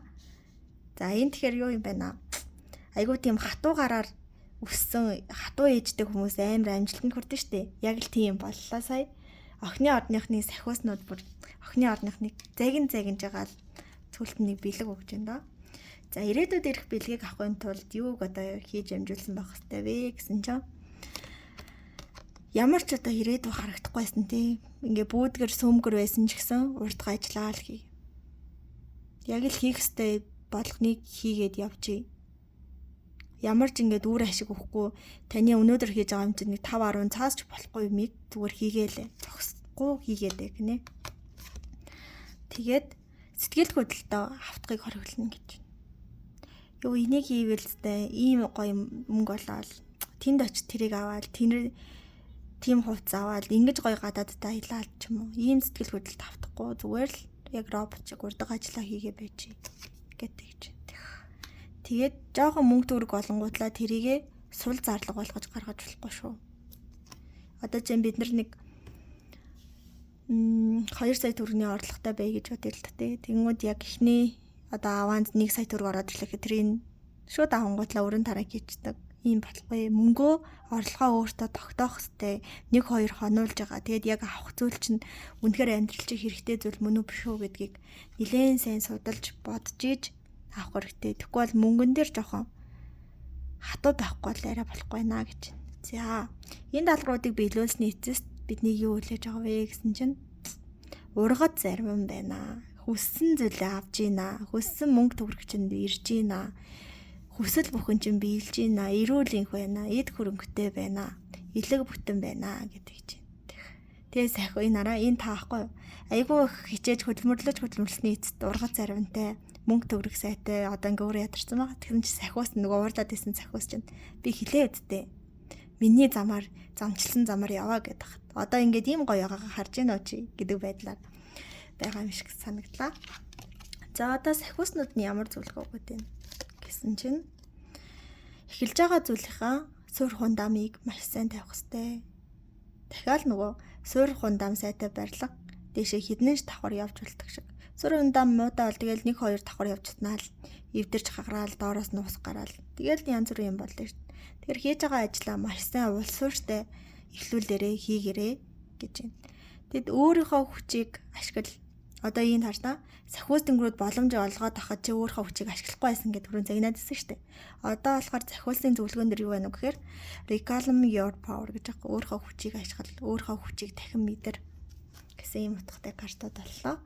За энэ тэгэхээр юу юм бэ наа? Айгуу тийм хатуу гараар өссөн хатуу ээжтэй хүмүүс амар амжилтанд хүрдэн штэ. Яг л тийм боллоо сая. Охины орныхны сахиуснууд бүр охины орныхныг загин жагаал цүлт нэг бэлэг өгч байна доо. За ирээдүйд ирэх бэлгийг авахын тулд юуг одоо хийж амжуулсан байх хэрэгтэй вэ гэсэн чинь ямар ч одоо ирээдүй харагдахгүйсэн тий. Ингээ бүүдгэр сөмгөр байсан ч гэсэн урдгаа ажиллаа л хий. Яг л хийх ёстой болгоныг хийгээд явчих. Ямар ч ингээд үр ашиг өгөхгүй таны өнөөдөр хийж байгаа юм чинь 5-10 цаас ч болохгүй юмыг зүгээр хийгээлээ. Зогсохгүй хийгээдэй гинэ. Тэгээд сэтгэл хөдлөлтөө автахыг хориглоно гэж. Юу энийг хийвэл зтэй ийм гоё мөнгө олоод тэнд очиж тэрийг аваад тийм хувцас аваад ингэж гоё гадаадтай аялал ч юм уу. Ийм сэтгэл хөдлөлт автахгүй зүгээр л яг робот шиг урдаг ажиллаа хийгээ байж гэдэг. Тэгээд жоохон мөнгө төгрөг олонгуудлаа тэрийгэ сул зарлага болгож гаргаж болохгүй шүү. Одоо чинь бид нар нэг 2 сая төгрөгийн орлоготой бай гэж бодъё л тээ. Тэнгүүд яг ихний одоо аваанд 1 сая төгрөг ороод ирлээ гэхэд тэрийг шууд авангуудлаа өрн тараа хийчихдэг. ийм болохгүй. Мөнгөө орлогоо өөртөө тогтоох хэрэгтэй. 1-2 хонуулж байгаа. Тэгээд яг авах зүйл чинь үнэхээр амьдрал чинь хэрэгтэй зүйл мөн үү биш үү гэдгийг нэлээд сайн судалж бодож ийж авах хэрэгтэй. Тэгэхгүй бол мөнгөн дээр жоохон хатуу байхгүй бол арай болохгүй наа гэж. За энэ даалгавруудыг биелүүлсний эцэст бидний юу хүлээж байгаа вэ гэсэн чинь ургад зарим байна. Хүссэн зүйлээ авж ийна. Хүссэн мөнгө төгрөг чинь ирж ийна. Хүсэл бүхэн чинь биелж ийна. Эрүүл энх байна. Эд хөрөнгөтэй байна. Илэг бүтэн байна гэдэг чинь. Тэгээ сайхан энэ араа энэ таахгүй. Айгүй их хичээж хөдөлмөрлөсний эцэст ургад заримтай мөнгө төгрөг сайтай одоо ингээ өөр ядарсан байгаа. Тэгэхээр чи сахиус нөгөө уурлаад исэн сахиус чинь би хилээ үдтэй. Миний замаар замчлсан замаар яваа гэдэг. Одоо ингээд ийм гоё ягаага харж гинөө чи гэдэг байдлаар байгаа юм шиг санагдлаа. За одоо сахиуснууд нь ямар зөвлөгөө өгöd вэ гэсэн чинь эхэлж байгаа зүйлийнхаа суурь хундамыг маш сайн тавих хэрэгтэй. Дахиад нөгөө суурь хундам сайтай барилга дээшээ хіднэж давхар явж болдог шиг. Суурь хундам муудаа бол тэгэл 1-2 давхар явж чаднаа л эвдэрч хагараал доороос нь ус гараал. Тэгэл янз бүрийн юм болдог шүү. Тэгэхээр хийж байгаа ажлаа маш сайн уул суурьтай эхлүүлээрээ хийгээрэй гэж байна. Тэгэд өөрийнхөө хүчийг ашигла. Одоо энэ харснаа сахиус тэнгэрүүд боломж олгоод авахад чи өөрийнхөө хүчийг ашиглахгүй байсан гэдэг түрүүн загнаад ирсэн шүү дээ. Одоо болохоор сахиулсын зөвлөгөөн дэр юу байна вэ гэхээр reclaim your power гэж байгаа. Өөрийнхөө хүчийг ашигла, өөрийнхөө хүчийг дахин мэдэр гэсэн юм утгатай картууд боллоо.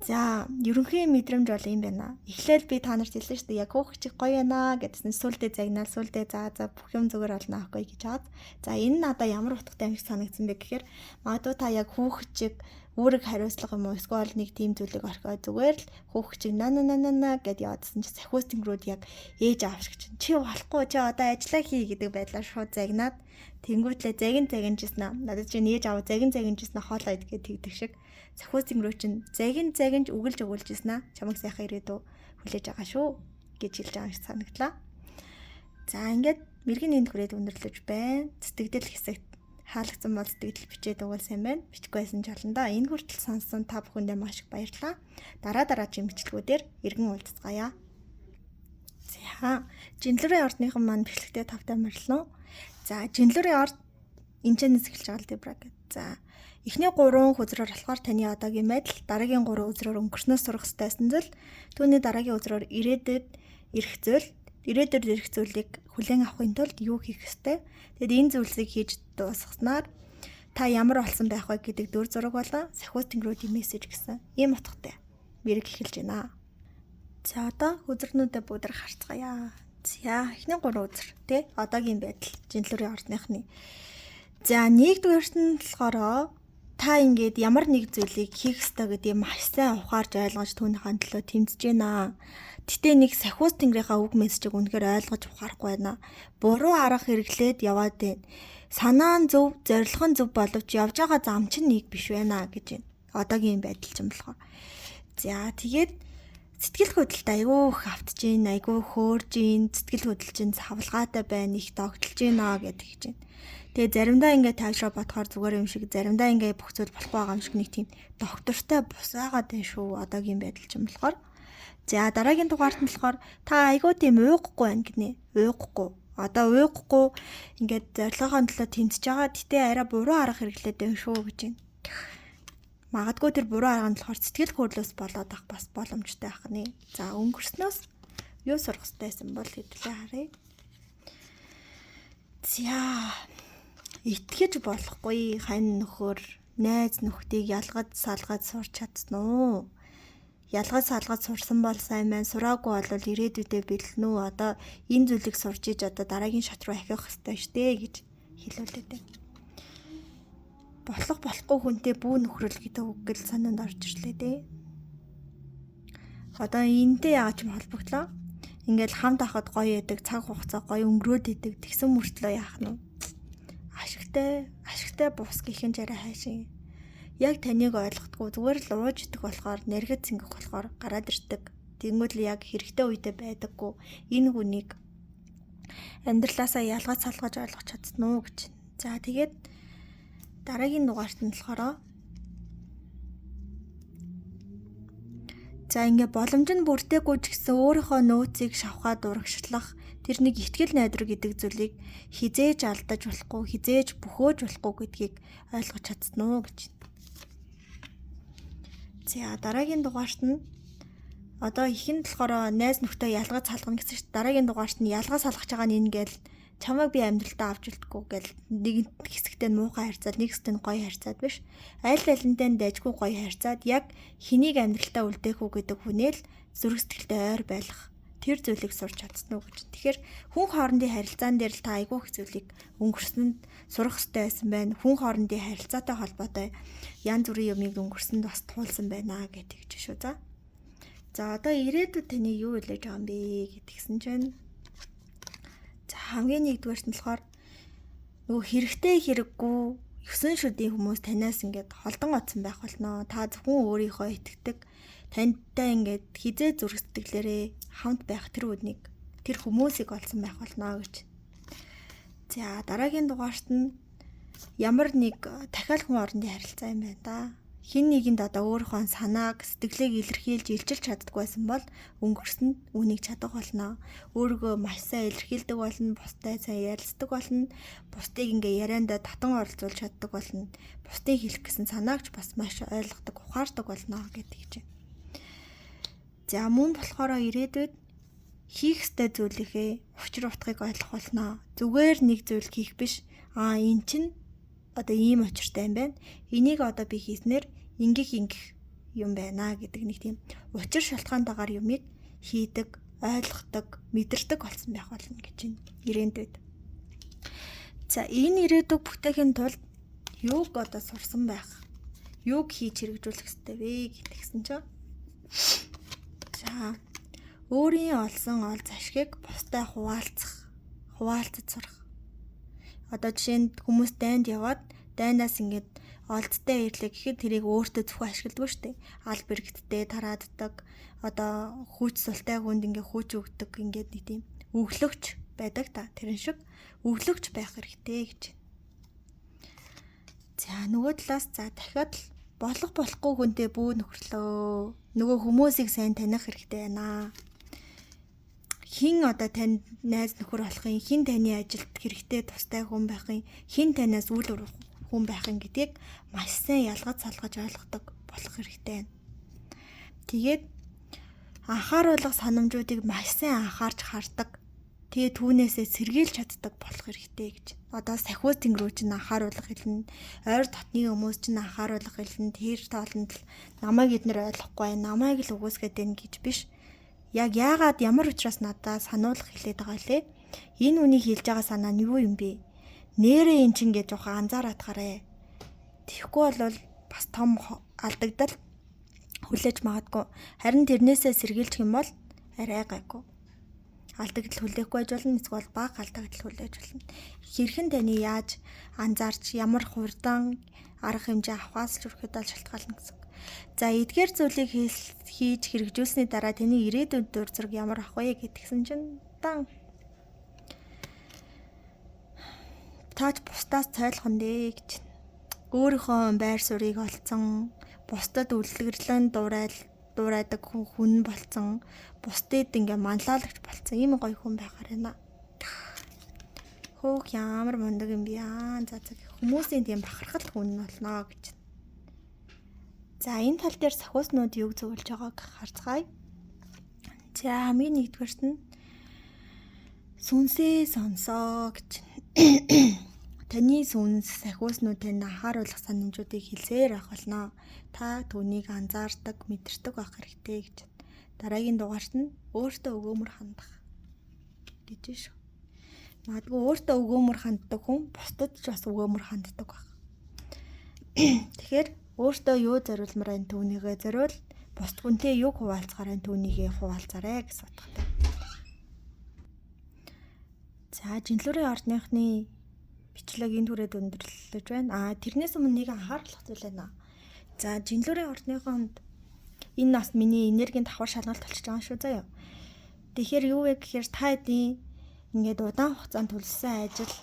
За, ерөнхий мэдрэмж бол юм байна. Эхлээл би та нарт хэлсэн шүү дээ. Яг хөөх чиг гоё байна гэдсэн сүлдээ загнаал сүлдээ за бүх юм зүгээр болно аахгүй гэж хаад. За, энэ надаа ямар утгатай юм шиг санагдсан бэ гэхээр магадгүй та яг хөөх чиг үүрэг хариуцлага юм уу эсвэл нэг тийм зүйлийг орхиод зүгээр л хөөх чиг на гэд яваадсан чи сахиус тэнгэрүүд яг ээж аав шиг чинь чи болохгүй чи одоо ажиллаа хий гэдэг байдлаар шууд загнаад тэнгүүтлээ загинжснаа. Надад чи ээж аав загинжснаа хоолоо идгээд тэгдэг шиг сахиус тэнгэрүүд чинь загинж өгүүлж ирсэн аа. Чамайг сайхан ирээдүй хүлээж байгаа шүү гэж хэлж байгаа юм санагдлаа. За ингээд мэрэгэн энд хүрээд өндөрлөж байна. Сэтгэл хэсэгт хаалгацсан бол сэтгэл бичээд өгвөл сайн байна. Бичихгүй байсан жолондоо энэ хүртэл сонссон та бүхэндээ маш их баярлалаа. Дараагийн бичлэгүүдээр иргэн уулзцгаая. За, жинлүүрийн ордныхан маань бичлэгтээ тавтай морилно. За, жинлүүрийн орд энэчнээс эхэлж байгаа л дээ брак. За, эхний 3 үзрээр болохоор таны одоогийн байдал, дараагийн 3 үзрээр өнгөрснөөс сурах ёстойсэн зүйл, түүний дараагийн үзрээр ирээдүйд ирэх зүйлийг хүлээн авахын тулд юу хийх ёстой? Тэгэд энэ зүйлсийг хийж дуусгаснаар та ямар болсон байх вэ гэдэг дүр зураг болон сахиус тэнгэрүүдийн мессеж гэсэн ийм утгатай мэрэг эхэлж байна. За одоо үзрнүүдэд бүгд харцгаая. За эхний 3 үзэр тий одоогийн байдал жинлүүрийн ордныхны. За нэгдүгээрт нь болохоор та ингээд ямар нэг зүйлийг хийх ёстой гэдгийг маш сайн ухаарж ойлгож түүнийхэн төлөө тэмцэж байна. Гэтэ нэг сахиус тэнгэрийнхаа үг мессежийг үнэхээр ойлгож ухаарахгүй байна. Буруу арга хэрэглээд яваад байна. Санаа нь зөв, зорилго нь зөв боловч явж байгаа зам чинь нэг биш байна гэж байна. Одоогийн байдал чинь болохоор. За тэгээд сэтгэл хөдлөлт айгүй их автж гин, айгүй хөөрж гин, сэтгэл хөдлөл чинь савлгаатай байна, их тогтолж гинэ гэдэг хийж байна. Тэгээ заримдаа ингээд тайвшраа бодохоор зүгээр юм шиг, заримдаа ингээд бүх зүйл болохгүй байгаа юм шиг нэг тийм доктортой бусаагаад байна шүү одоогийн байдал чинь болохоор. За дараагийн дугаарт нь болохоор та айгүй тийм уугахгүй байна гинэ. Уугахгүй. Одоо уугахгүй ингээд зорилгынхаа төлөө тэмцэж байгаа. Гэтэ арай буруу арга хэрэглээд байна шүү гэж байна. Магадгүй тэр буруу арга нь болохоор сэтгэл хөдлөлөөс болоод ах бас боломжтой ах нэ. За өнгөрснөөс юу сурах хэрэгтэй байсан бол хэвлээ харъя. За итгэж болохгүй хань нөхөр найз нөхдийг ялгаж салгаж сурч чадсан уу? Ялгаж салгаж сурсан бол сайн байна. Сураагүй бол ирээдүйдээ бэлэн үү? Одоо энэ зүйлийг сурч иж одоо дараагийн шат руу ахих хэрэгтэй штэ гэж хэлүүлээд байна. Болохгүй хүнтэй бүү нөхрөл гэдэг үг гэл санаанд орж ирлээ дээ. Одоо энэтэй яагаад ч юм холбогдлоо. Ингээл хамт ахад гоё яадаг, цаг хугацаа гоё өнгөрөөд идэг, тэгсэн мөртлөө яах нь? Ашигтай бус гэх юм жараа хайшин. Яг таныг ойлгохгүй зүгээр л ууж идэх болохоор, наргиц ингэх болохоор гараад ирдэг. Тэнгүүд л яг хэрэгтэй үедээ байдаггүй. Энэ хүнийг амьдралаасаа ялгаж салгаж ойлгож чадсан уу гэж. За тэгээд дараагийн дугаарт нь болохоор за ингээ боломж нь бүрдээгүй ч гэсэн өөрийнхөө нөөцийг шавхаад урагшлах тэр нэг итгэл найдвар гэдэг зүйлийг хизээж алдаж болохгүй, хизээж бөхөөж болохгүй гэдгийг ойлгож чадсан уу гэж. За дараагийн дугаарт нь одоо ихэнд болохоор найз нөхдөд ялгаж салгана гэсэн чинь дараагийн дугаарт нь ялгаж салгаж байгаа нь ингээл чамайг би амьдралтаа авч үлдэхгүй гэл нэг хэсэгтээ муухай харьцаад нэг хэсэгтээ гоё харьцаад биш. Аль алинтай нь дайггүй гоё харьцаад яг хэнийг амьдралтаа үлдээх үү гэдэг хүнээл зүрх сэтгэлтэй ойр байх. Тэр зүйлийг сурч чадсан уу гэж. Тэгэхээр хүн хоорондын харилцаан дээр л та айгүй их зүйлийг өнгөрсөнд сурах хэрэгтэй байсан байна. Хүн хоорондын харилцаатай холбоотой янз бүрийн юмыг өнгөрсөнд бас туулсан байна гэдэг ч шүү. За одоо ирээдүйд таны юу хэлэж байгаа юм бэ гэдгсэн чинь хамгийн нэгдүгээр нь болохоор нөгөө хэрэгтэй хэрэггүй 9 шүдийн хүмүүс танаас ингээд холдон оцсон байх болно. Та зөвхөн өөрийнхөө итгэдэг тантай ингээд хизээ зүрх сэтгэлээрээ хамт байх тэр үднийг тэр хүмүүсийг олсон байх болно гэж. За дараагийн дугаарт нь ямар нэг дахиад хүн орондын харилцаа юм байна да. Хин нэгэнд одоо өөрийнхөө санааг, сэтгэлийг илэрхийлж илчилж чаддаггүй байсан бол өнгөрсөнд үнийг чадах болно. Өөрийгөө маш сайн илэрхийлдэг болно, бусдад сайн ярилцдаг болно, бусдыг ингээ яриандаа татан оролцуулж чаддаг болно. Бусдыг хэлэх гэсэн санааг ч бас маш ойлгодог, ухаардаг болно гэдэг чинь. За мөн болохоор ирээдүйд хийх ёстой зүйлийнхээ учир утгыг ойлгох болно. Зүгээр нэг зүйл хийх биш. Энэ чинь одоо ийм учиртай юм байна. Энийг одоо би хийснээр ингэх юм байна гэдэг нэг тийм учир шалтгаантайгаар юмыг хийдэг, ойлгодог, мэдэрдэг болсон байх болно гэж байна. Ирээдүйд. За энэ ирээдүг бүтээхийн тулд юуг одоо сурсан байх? Юуг хийж хэрэгжүүлэх ёстой вэ гэдгсэн чинь. За өөрийн олсон ол зашгийг бусдад хуваалцаж сурах. Одоо жишээ нь хүмүүс дайнд яваад дайнаас ингээд олдтой ирлээ гэхэд тэрийг өөртөө зөвхөн ашигладаг шүү дээ. Аль бэрэгтдээ тарааддаг. Одоо хүүч султай хүнд ингээд хүүч өгдөг ингээд нэг тийм өглөгч байдаг та. Тэрэн шиг өглөгч байх хэрэгтэй гэж. За нөгөө талаас за дахиад л болохгүй хүнтэй бүү нөхрлөө. Нөгөө хүмүүсийг сайн таних хэрэгтэй байна. Хин одоо танд найз нөхөр болохын, хин таны ажилд хэрэгтэй тустай хүн байхын, хин танаас үл урах хүн байхын гэдгийг маш сайн ялгаж салгаж ойлгодог болох хэрэгтэй байна. Тэгээд анхааруулга санамжуудыг маш сайн анхаарч хардаг. Тэгээд түүнээсээ сэргийлж чаддаг болох хэрэгтэй гэж. Одоо сахиус тэнгэрүү чинь анхааруулга хэлнэ. Ойр дотны хүмүүс чинь анхааруулга хэлнэ. Тэр тоолонд л намайг эднэр ойлгохгүй, намайг л үгүйсгээд байна гэж биш. Яг яагаад ямар учраас надад сануулга хэлээд байгаа лээ? Энэ үнийг хэлж байгаа санаа нь юу юм бэ? Нэрээ эн чин гэж жоохон анзаараад гараа. Тэгэхгүй бол бас том алдагдал хүлээж магадгүй. Харин тэрнээсээ сэргийлчих юм бол арай гайгүй. Алдагдал хүлээхгүй байж болно, эсвэл бага алдагдал хүлээж болно. Хэрхэн таны яаж анзаарч ямар хурдан арга хэмжээ авахаас ч үргэлжлээд шалтгаална гэсэн. За эдгээр зүйлийг хийж хэрэгжүүлсний дараа таны ирээдүйн дүр зураг ямар ах вэ гэдгсэн чинь таач бусдаас цайлхон дээ гэж. Өөрийнхөө байр суурийг олцсон, бусдад үлгэрлэн дураадаг хүн болцсон, бусдад ингээ манлайлагч болцсон ийм гоё хүн байхаар байна. Хөөх ямар мундаг юм бэ аа. За хүмүүсийн тийм бахархал хүн болно гэж. За энэ тал дээр сахиуснууд юг зөвлөж байгааг харцгаая. За хамгийн нэгдүгээрт нь сүнсээ сонсоо гэж. Таны сүнс сахиуснууд тань анхааруулах санамжуудыг хэлсээр авах болно. Та түүнийг анзаардаг, мэдэрдэг байх хэрэгтэй гэж. Дараагийн дугаарт нь өөртөө өгөөмөр хандах гэж шүү. Магадгүй өөртөө өгөөмөр ханддаг хүн бусдад ч бас өгөөмөр ханддаг байх. Тэгэхээр өөртөө юу зориулмаар энэ түүнийгээ зориул, бусд хүнтэй юу хуваалцахаар энэ түүнийгээ хуваалцаарай гэж бодохтой. За жинлүүрийн ордныхны бичлэг энэ түрээд өндөрлөж байна. Тэрнээс өмнө нэг анхааруулах зүйл байна. За жинлүүрийн ордныхонд энэ нас миний энергийн давхар шалгалт болчихж байгаа шүү заяа. Тэгэхээр юу вэ гэхээр та хэдийн ингээд удаан хугацаанд төлсөн ажил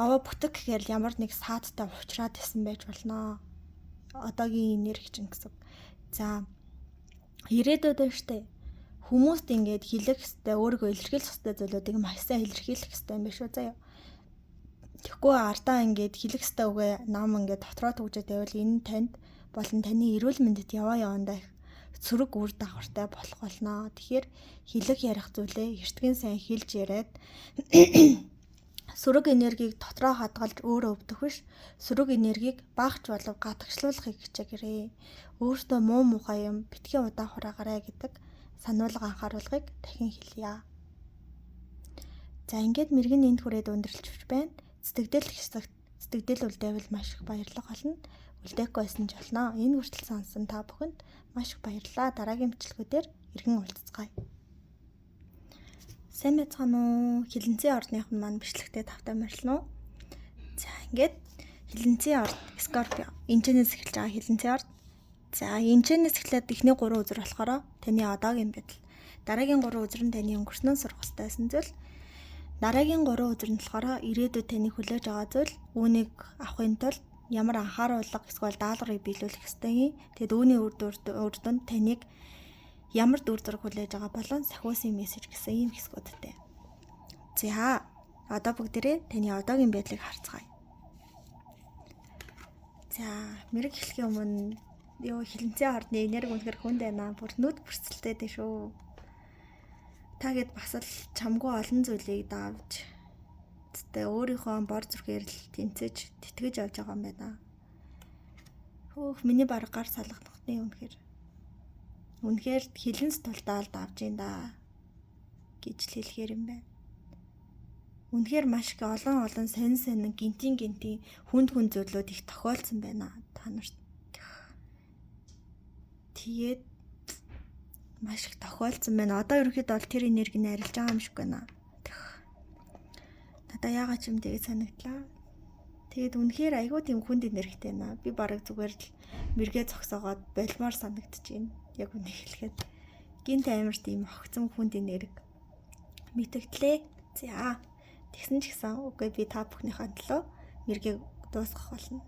аваа бүтэг гэхээр ямар нэг саадтай уучраад исэн байж болно. Одоогийн энерги чинь гэсэн. За ирээдүйд штэ хүмүүст ингээд хэлэх хэвээр өөрийгөө илэрхийлэх хэвээр зүйлүүдийг маш сайн илэрхийлэх хэвээр юм биш үү заяа. Тэгэхгүй ардаа ингээд хэлэх хэвээр үгээ ном ингээд дотроо төгжөд байвал энэ танд болон таны эрүүл мэндэд явандаа их сөрөг үр дагавартай болох болно. Тэгэхээр хэлэх ярих зүйлээ эртхэн сайн хэлж яриад сөрөг энергийг дотроо хадгалж өөрөө өвдөх биш, сөрөг энергийг багч болов гадагшлуулахыг хичээгээрэй. Өөртөө муу мухай юм битгий удаа хураагарай гэдэг сануулга анхааруулгыг дахин хэлье. За ингээд мэрэгэн энд хүрээд өндөрлөж байна. Сэтгэл үлдээвэл маш их баярлах болно. Үлдээхгүй байсан ч болно. Энэ хүртэл сонсон та бүхэнд маш их баярлалаа. Дараагийн бичлэгүүдээр иргэн уулзцгаая. Сайн байцгаана уу? Хилэнцэн ордных нь маань бичлэгтээ тавтай морилно. За ингээд хилэнцэн орд Скорпио. Энчэнээс эхэлж байгаа хилэнцэн орд. За энчэнээс эхлээд эхний 3 үзэр болохоор таны одоогийн байдал. Дараагийн 3 үзэр нь таны өнгөрсөн сурах ёстойсэн зүйл. Дараагийн 3 үзэр нь болохоор ирээдүйд таны хүлээж байгаа зүйл. Үүнийг авахын тулд ямар анхааруулга эсвэл даалгаврыг биелүүлэх ёстой юм. Тэгэд үүний үр дүнд таныг ямар дүр зураг хүлээж байгаа болон сахиусын мессеж гэсэн ийм хэсгүүдтэй. За одоо бүгдээрээ таны одоогийн байдлыг харцгаая. За мэрэг эхлэхийн өмнө хилэнцэн ордны энерги үнэхээр хүнд байна. Бүр нүд бүрсэлтэй дээ шүү. Тагид бас л чамгүй олон зүйлийг давж өөрийнхөө бор зүрхээр л тэнцэж тэтгэж явж байгаа юм байна. Хөөх миний баг гар салгахны үнэхээр хилэн сэтулдаал давж ин да гэж хэлэхээр юм байна. Үнэхээр маш их олон сонин гинтийн хүнд зүйлүүд их тохиолдсон байна та нарт. Тэгээд маш их тохиолдсон байна. Одоо ерөнхийдөө бол тэр энергийг арилж байгаа юм шиг байна. Надаа яагаад ч юм тэгээд санагдлаа. Тэгээд үнэхээр айгүй тийм хүнд энергитэй байна. Би бараг зүгээр л мэргээ зогсоогоод болмоор санагдчихээн. Яг үнэ хэлэхэд гинт амар тийм огцом хүнд энерги мэдгдлээ. За тэгсэн ч гэсэн үгүй би та бүхнийхээ төлөө мэргийг дуусгах болно.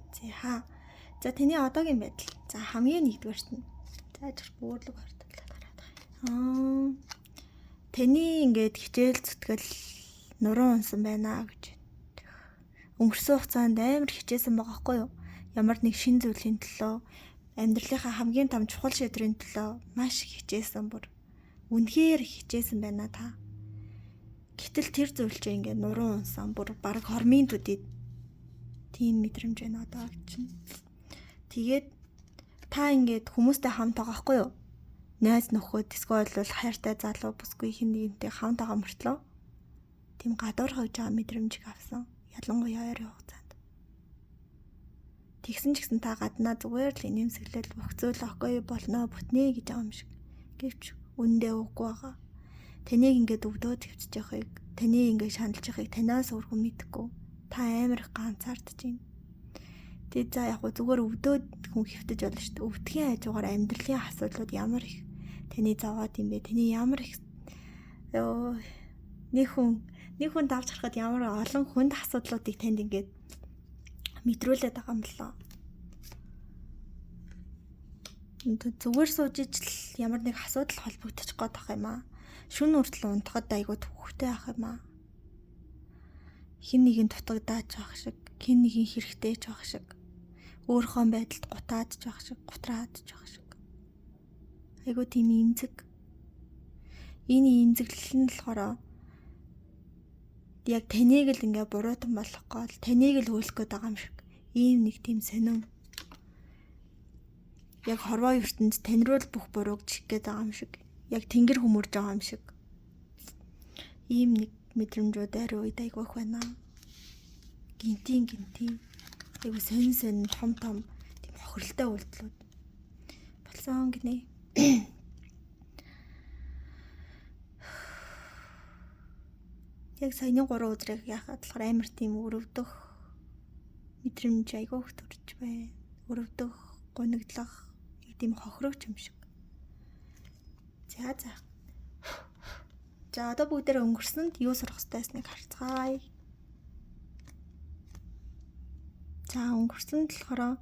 За таны одоогийн байдал. За хамгийн нэгдүгээрт нь зааж бөөрлөг хортолоод хараад байгаа. Таны ингээд хичээл зүтгэл нуруу унсан байна гэж. Өнгөрсөн хугацаанд амар хичээсэн байгаа хгүй юу? Ямар нэг шин зүйлийн төлөө амьдралынхаа хамгийн том чухал шийдвэрийн төлөө маш их хичээсэн бүр. Үнэхээр хичээсэн байна та. Гэтэл тэр зүйл чинь ингээд нуруу унсан бүр баг хормын төдий тийм мэдрэмж байна одоо гэж. Тэгээд та ингээд хүмүүстэй хамт байгаа хгүй юу? Найз нөхөд эсвэл бол хайртай залуу бүсгүй хин нэгнтэй хамт байгаа мөртлөө тийм гадуурхаж байгаа мэдрэмжийг авсан. Ялангуяа ойрын хугацаанд. Тэгсэн ч гэсэн та гаднаа зүгээр л инээмсэглэл бөхцөөл окей болно бүтнэ гэж байгаа юм шиг. Гэвч үндэ үгүй байгаа. Таныг ингээд өвдөө твцэж явахыг, таныг ингээд шаналж явахыг танаас өөрөө мэдэхгүй. Та амар их ганцаардж байна. Тэгээд за яг зүгээр өвдөөд хүн хэвтэж болно шүү дээ. Өвдгийн хажуугаар амьдралын асуудлууд ямар их таны зовоод юм бэ? Таны ямар их нэг хүн давж харахад ямар олон хүнд асуудлуудыг танд ингээд мэдрүүлээд байгаа юм болоо. Зүгээр сууж ижил ямар нэг асуудал холбогдчих гээд байгаа юм аа. Шүн үртэл унтахад айгуу төвхтэй ах юм аа. Хин нэгэн дутагдаач байх шиг, хин нэгэн хэрэгтэйч байх шиг, өөрийнхөө байдалд гутаадч байх шиг, гутраадч байх шиг. Айгуу тийм имзэг. Энэ имзэглэл нь болохоор яг таныг л ингээ буруутан болох гол, таныг л хөөлөх гээд байгаа юм шиг. Ийм нэг тийм сонин. Яг хорвоо ертөнд тань руу л бүх бурууг чих гээд байгаа юм шиг. Яг тэнгэр хүмүүрж байгаа юм шиг. Ийм нэг мэдрэмжүүд ари үед айгүйх байна. Гинтийн. Айгуу сонин том тийм хохирлтой үйлдэлүүд. Болсон гинэ. Яг саяны 3 өдрийг яхад болохоор амар тийм өрөвдөх мэдрэмж айгүйх төрж байна. Өрөвдөх, гунигдлах, нэг тийм хохирогч юм шиг. За одоо бүгдээр өнгөрсөнд юу сурах хэрэгтэйсныг харцгаая. За өнгөрсөнд болохоор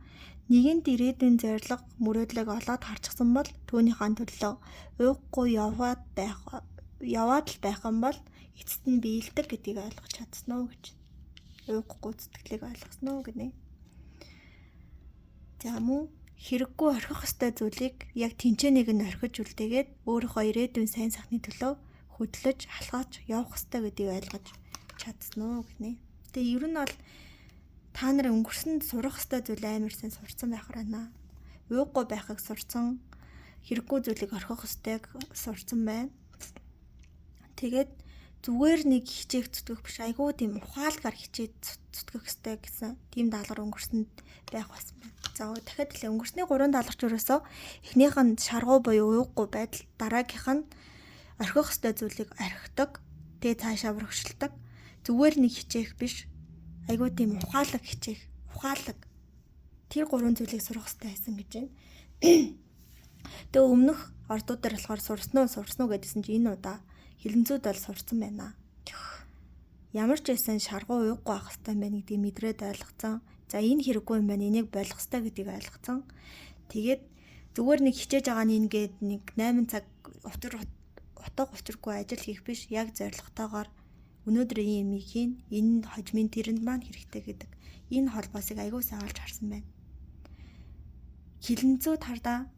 нэгэнт ирээдүйн зорилго мөрөөдлөг олоод харчихсан бол түүнийхэн төлөө уйггүй яваад л байх юм бол эцэст нь биелдэг гэдгийг ойлгож чадсан уу гэж. Уйггүй сэтгэлийг ойлгосон уу гэнэ. За мөн хэрэггүй орхих ёстой зүйлийг яг тэнцэнэг нь орхиж үлдээгээд өөрийнхөө ирээдүйн сайн сайхны төлөө хөдлөж алхаж явах ёстой гэдгийг ойлгож чадсан уу гэнэ. Тэгээ ер нь бол та нар өнгөрсөнд сурах ёстой зүйл амар сайн сурцсан байх хараа. Уйггүй байхыг сурцсан, хэрэггүй зүйлийг орхих ёстойг сурцсан байна. Тэгээд зүгээр нэг хичээх зүтгэх биш, айгүй тийм ухаалгаар хичээд зүтгэх ёстой гэсэн тийм даалгавар өнгөрсөнд байх байсан байна. За дахиад хэлээ, өнгөрсний 3 даалгавч өрөөсөө эхнийх нь шаргуу буюу уйггүй байдал, дараагийнх нь орхих ёстой зүйлийг орхидог, тэгээ цаашаа өргөжлөдөг. Зүгээр нэг хичээх биш, айгүй тийм ухаалаг хичээх, ухаалаг. Тэр 3 зүйлийг сурах хэрэгтэй байсан гэж байна. Тэгээ өмнөх ордууд дээр болохоор сурсан уу гэдгсэн чинь энэ удаа хилэнцүүд бол сурсан байна. Ямар ч байсан шаргуу уйггүй байх хэрэгтэй байна гэдгийг мэдрээд ойлгоцсон. За энэ хэрэггүй юм байна, энийг болох хэрэгтэй гэдгийг ойлгоцсон. Тэгээд зүгээр нэг хичээж байгаа нь ингээд нэг 8 цаг утга учиргүй ажил хийх биш, яг зорилготойгоор өнөөдөр ийм юм хийн, энэ хожмын тэрэнд маань хэрэгтэй гэдэг энэ холбоосыг аягүй сайн олж харсан байна. Хилэнцүүд хардаа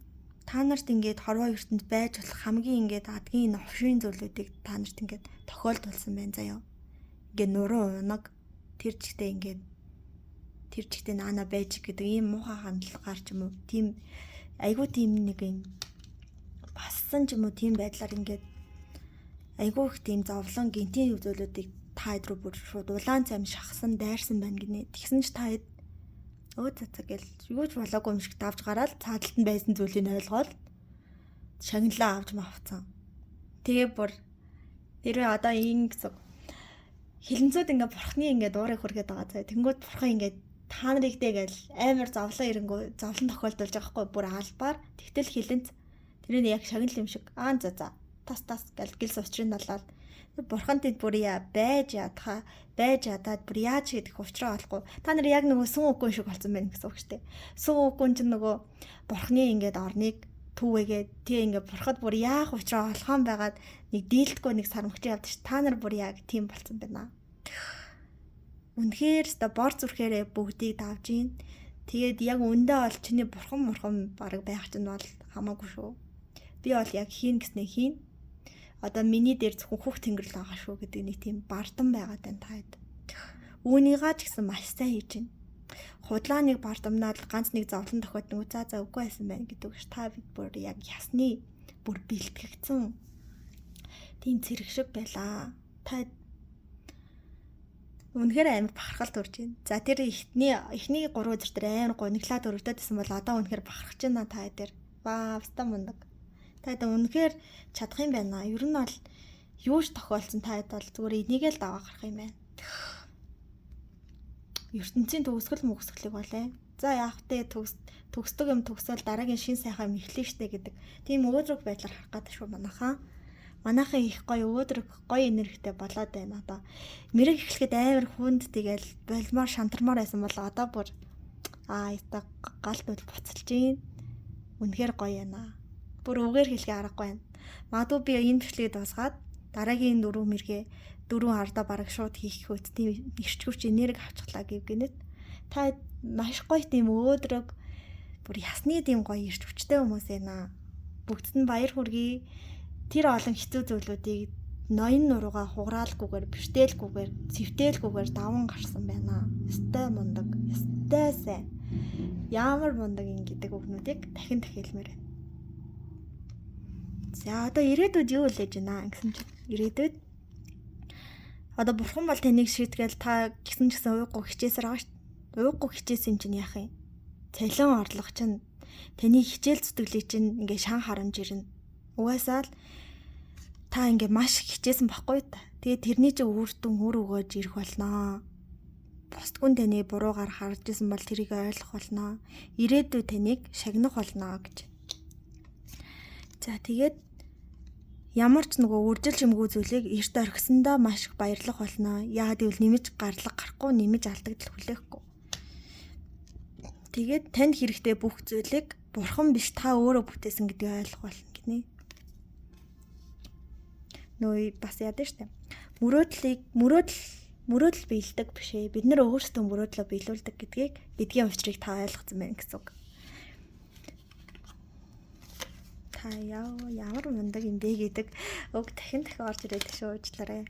та нарт ингээд хорвоо ертөнд байж болох хамгийн ингээд адгийн новшийн зүйлүүдийг та нарт ингээд тохиолдуулсан байна заяа. Ингээд нуруу унаг тэр чигтээ наана байж гэдэг ийм муухай хандлагаар ч юм уу, тийм айгүй тийм нэг юм бассан ч юм уу, тийм байдлаар ингээд айгүй их тийм зовлон гинтийн зүйлүүдийг та хэд рүү бүр шууд улаан цайм шахсан дайрсан байна гинэ. Тэгсэн ч та хэд цацаг гэл юу ч болоогүй юм шиг давж гараад цаадалд нь байсан зүйлийг ойлгоод шагналаа авч мавцсан. Тэгээ бүр тэрээ одоо ийм гэсэн хилэнцүүд ингээ бурхны ингээ дуурайг хүргээд байгаа цаа. Тэнгүүд бурхан ингээ та нарыг дэгээл амар зовлон ирэнгүү зовлон тохиолдуулж байгаа хгүй, бүр албаар. Тэгтэл хилэнц тэрний яг шагнал юм шиг за тас гэл гэл сувчрын далаад бурхан тэнд бүр байж ядаад бүр яаж хийх учраа олохгүй. Та нар яг нөгөө сүн үггүй шиг болсон байна гэсэн үг шүү дээ. Сүн үггүй чинь нөгөө бурханы ингээд орныг түүгээгээд тий ингээд бурхад бүр яах учраа олохон байгаад нэг дийлдэхгүй нэг сарамгч явдаг ш. Та нар бүр яг тийм болсон байна. Үнэхээр өстө бор зүрхээрээ бүгдийг давж ийн. Тэгээд яг үндэ бол чиний бурхан баг байх чинь бол хамаагүй шүү. Би бол яг хийн гэснээ хийн. Одоо миний дээр зөвхөн хүүхд тэнгэрл байгаа шүү гэдэг нэг тийм бардам байгаад байна таад. Үүнийгаа ч гэсэн маш сайн хийж байна. Худлаа нэг бардамнаад ганц нэг зовлон тохиолдсон за үгүй байсан байна гэдэг ш. Та бид бүр яг ясны бүр бэлтгэгдсэн тийм цэрэг шиг байлаа. Та үнэхээр амар бахархал төрж байна. За тэр эхний 3 өдөр тэр амар гониглаад өргөдөд байсан бол одоо үнэхээр бахархаж байна та дээр. Ваавста мундаг. Та хэд үнэхээр чадах юм байна. Ер нь бол юу ч тохиолдсон та хэд бол зүгээр энийг л даваа гарах юм байна. ертөнцийн төгсгөл мөгсгөлийг болоо. За яах вэ? Төгсдөг юм төгсөөл дараагийн шин сайхан юм эхлэв штэ гэдэг. Тийм өөдрөг байдлаар харах гэдэг шүү манайхаа. Манайхын их гоё өөдрөг гоё энергитэй болоод байна одоо. Мэрэг эхлэхэд амар хүнд тэгэл болмоор шантармаар байсан бол одоо бүр яста галт үл буцалж гин. Үнэхээр гоё яана. Бүр үгээр хэлхий аргагүй байна. Магадгүй би энэ бичлэгийг дуусгаад дараагийн 4 мэргээ 4 ардаа бараг шууд хийх хөт тийм ирчгүүч энерги авчихлаа гэв гинэт. Та маш гоё тийм өөдрөг бүр ясны тийм гоё ирч хүчтэй хүмүүс байна. Бүгдд нь баяр хүргэе. Тэр олон хэцүү зүйлүүдийг ноён нуруугаа хугараалгүйгээр, бэртээлгүйгээр, цэвтээлгүйгээр даван гарсан байна. Өстэй мундаг, өстэй сайн. Ямар мундаг ин гэдэг үгнүүдийг дахин хэлмээр байна. За одоо ирээдүйд юу үлээж байна гэсэн чинь ирээдүйд одоо бурхан бол таныг шийтгэл та гисэн уйггүй хичээсээр байгаа шүү дээ. Уйггүй хичээсэн чинь яах юм? Цалин орлого чинь таны хичээл зүтгэлийг чинь ингээ шан харамж ирнэ. Угаасаа л та ингээ маш хичээсэн баггүй та. Тэгээ тэрний чинь үр дүн өгөөж ирэх болноо. Бусдгүн таны буруугаар харж исэн бол тэрийг ойлгох болноо. Ирээдүйд таныг шагнах болноо гэж. За тэгээд ямар ч нөгөө үржил шимгүү зүйлийг эрт орхисондоо маш их баярлах болноо. Яагаад гэвэл нэмж гарлага гарахгүй, нэмж алдагдал хүлээхгүй. Тэгээд танд хэрэгтэй бүх зүйлийг бурхан биш та өөрөө бүтээсэн гэдгийг ойлгох болно гинэ. Нөө бас яадаг штэ. Мөрөөдөл биелдэг биш ээ. Бид нар өөрсдөө мөрөөдлөө биелүүлдэг гэдгийн учрыг та ойлгоцсон байна гэсэн үг. Та ямар мундаг юм бэ гэдэг үг дахин орж ирээд шүү уучлаарай.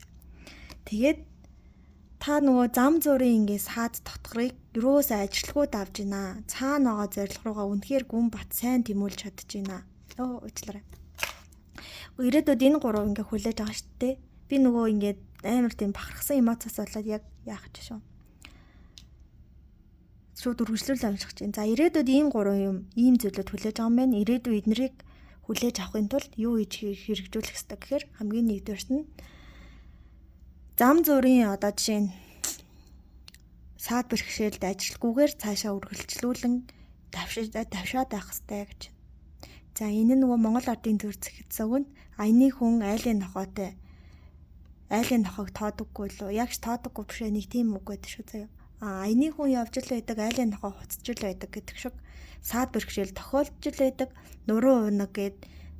Тэгээд та нөгөө зам зургийн ингээ саад дотгорыг юусаа ажилтгуу давж гинэ. Цаана байгаа зорилго руугаа үнэхээр гүн бат сайн тэмүүлж чадж гинэ. Уучлаарай. Ирээдүйд энэ гурав ингээ хүлээж байгаа шүү дээ. Би нөгөө ингээ амар тийм бахархсан эмоцоос болоод яг яах гэж шүү. Шууд үргэлжлүүлээ уншиж чинь. За ирээдүйд ийм гурав юм, ийм зүйлүүд хүлээж байгаа юм байна. Ирээдүйд эднэрийг хүлээж авахын тулд юу хийж хэрэгжүүлэх ёстой гэхээр хамгийн нэгдүгээрт нь зам зургийн одоо жишээ нь саад бэрхшээлд ажилгүйгээр цаашаа үргэлжлүүлэн давшаад байх ёстой гэж. За энэ нөгөө Монгол Ардын төр зэхицсэн үгэнд аяны хүн айлын нохойтой. Айлын нохойг тоодоггүй лөө. Яг ч тоодоггүй биш нэг тийм үг байдаг шүү заяа. Аяны хүн явж л байдаг, айлын нохой хуцж л байдаг гэдэг шиг саад бэрхшээл тохиолдож л байдаг. Нуруу унаг гэд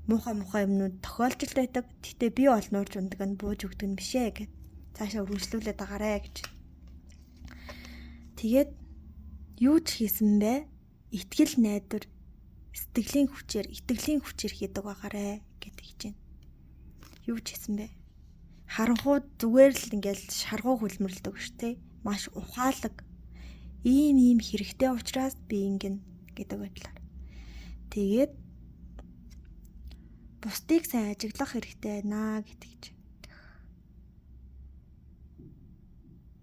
муухай юмнууд тохиолж л байдаг. Гэтэ би бол нуурж ундаг нь бууж өгдөг нь биш ээ гэд. Цаашаа үргэлжлүүлээд байгаарэ гэж. Тэгээд юу ч хийсэн бэ? Итгэл найдвар итгэлийн хүчээр хийдэг байгаарэ гэдэг гэж байна. Юу ч хийсэн бэ? Харанхуу зүгээр л ингээл шаргуу хөлмөрлөдөг шүү дээ. Маш ухаалаг. Ийм хэрэгтэй учраас би ингэн гэдэг байдлаар. Тэгээд бусдыг сайн ажиглах хэрэгтэй байна гэдэг.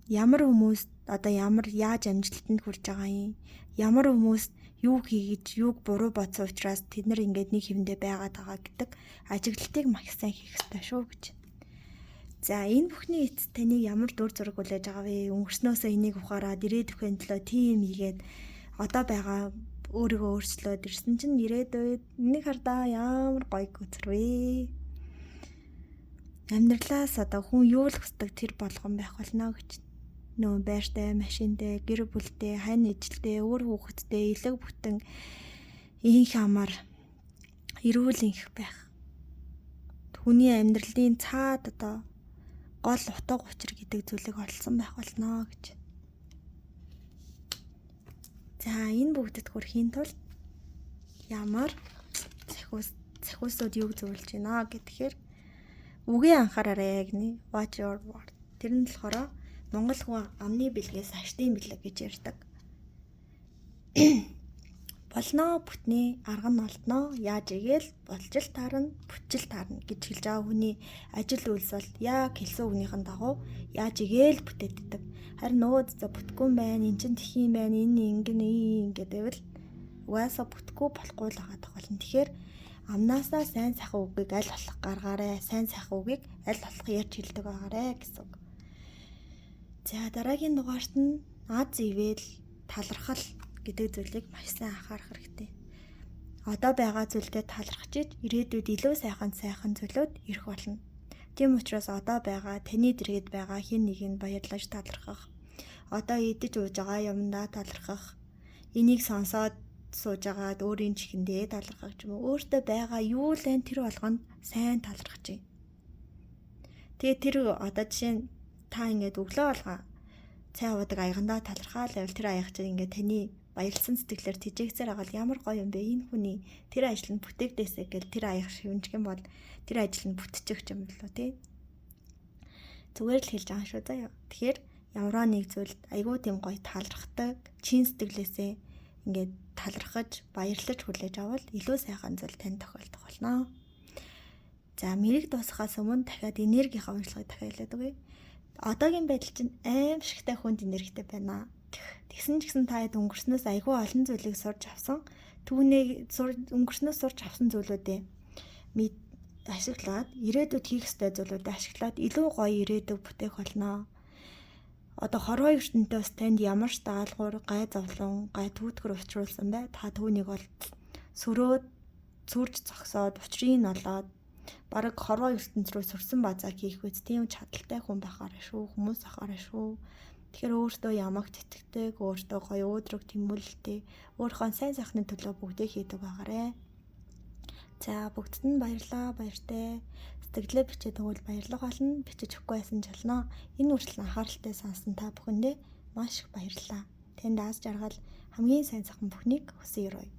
Ямар хүмүүс одоо яаж амжилтанд хүрж байгаа юм? Ямар хүмүүс юу хийж, юуг буруу бодсон учраас тэд нар ингээд нэг хэвэндээ байгаад байгаа гэдэг ажиглалтыг маш сайн хийх ёстой шүү гэж. За энэ бүхний эцэст таны ямар дүр зураг хүлээж байгаа вэ? Өнгөрснөөсөө энийг ухаарад ирээдүйн төлөө тийм хийгээд одоо байгаа өөрийгөө өөрчлөөд ирсэн чинь ирээдүйд энийг хардаа ямар гоё гүцэрвэ. Амьдралаас одоо хүн юу л хүсдэг тэр болгон байх болно гэж. Нөө байртай, машинтай, гэр бүлтэй, хань ижлтэй, өөр хүүхэдтэй, элэг бүтэн инх амар эрүүл инх байх. Хүний амьдралын цаад одоо гол утга учир гэдэг зүйлийг олсон байх болно гэж. За энэ бүгдэд хүрэхийн тулд ямар захиусууд юг зөвлөж байна гэхээр үгийн анхаараарай гэнэ. Watch your word. Тэр нь болохоор Монгол хүн амны бэлгээс аштын бэлэг гэж ярьдаг. Болно бүтний арга нь олдноо. Яаж игээл болж л таарна, бүтчил таарна гэж хэлж байгаа хүний ажил үйлс бол яг хэлсэн үгнийхэн дагуу яаж игээл бүтээддэг. Харин нөгөө бүтггүй юм байна, эн чин тхих юм байна, энэ ингээд байвал угаасаа бүтггүй болохгүй л байгаа болно. Тэгэхээр амнаасаа сайн сайхан үгийг аль болох гаргаарай. Сайн сайхан үгийг аль болох ярьж хэлдэг байгаарэ гэсэн үг. За дараагийн дугаарт нь аз ивэл талархал гэдэг зүйлийг маш сайн анхаарах хэрэгтэй. Одоо байгаа зүйлдээ талархаж иж ирээдүйд илүү сайхан зүйлүүд ирэх болно. Тийм учраас одоо байгаа таны дэргэд байгаа хэн нэгийг баярлаж талархах. Одоо идэж ууж байгаа юмдаа талархах. Энийг сонсоод сууж агаад өөрийн чихэндээ талархах юм уу? Өөртөө байгаа юу л энэ тэр болгонд сайн талархаж байна. Тэгээ тэр одоо жишээ нь та ингээд өглөө болго цай уудаг аягандаа талархаа л байвал тэр аяг чинь ингээд таны баярлсан сэтгэлээр тижээгцээр агаад ямар гоё юм бэ? Энэ хүний тэр ажил нь бүтээгдээсэ гэл тэр аяг шивнжих юм бол тэр ажил нь бүтчих юм болоо тий. Зүгээр л хэлж байгаа шүү заяа. Тэгэхээр ямар нэг зүйлд айгүй тийм гоё талархдаг чин сэтгэлээсээ ингээд талархаж баярлаж хүлээж авал илүү сайхан зүйл тань тохиолдох болно. За мэрэг дуусахаас өмнө дахиад энергийнхаа уншлагыг дахиад хэлээд өгье. Одоогийн байдал чинь аимшигтай хүнд энергитэй байна. Тэгсэн ч гэсэн та хэд өнгөрснөөс айгүй олон зүйлийг сурч авсан. Түүнийг өнгөрснөөс сурч авсан зүйлүүдээ ашиглаад ирээдүйд хийх ёстой зүйлүүдээ ашиглаад илүү гоё ирээдүг бүтээх болно. Одоо хорвоо ертөнтэй бас танд ямар ч даалгавар, гай зовлон, гай түүтгэр учруулсан бай. Та түүнийг бол сүрөөд, сүрж зогсоод, учрыг нь олоод бараг хорвоо ертөнц рүү сурсан базааг хийх үст тийм чадaltaй хүн байхаараа шүү, хүмүүс байхаараа шүү. Тэгэхээр өөртөө ямагт итгэдэг, өөртөө гоё өөдрөг тэмүүлэлтэй, өөрийнхөө сайн сайхны төлөө бүгдийг хийдэг байгаарэ. За бүгдд нь баярлаа, баяртай. Сэтгэлээ бичээд өгвөл баярлах болно. Бичиж өгөхгүй байсан ч болно. Энэ үргэлжлэн анхааралтай сонсон та бүхэндээ маш их баярлалаа. Танд аз жаргал хамгийн сайн сайхан бүхнийг хүсье өрөөе.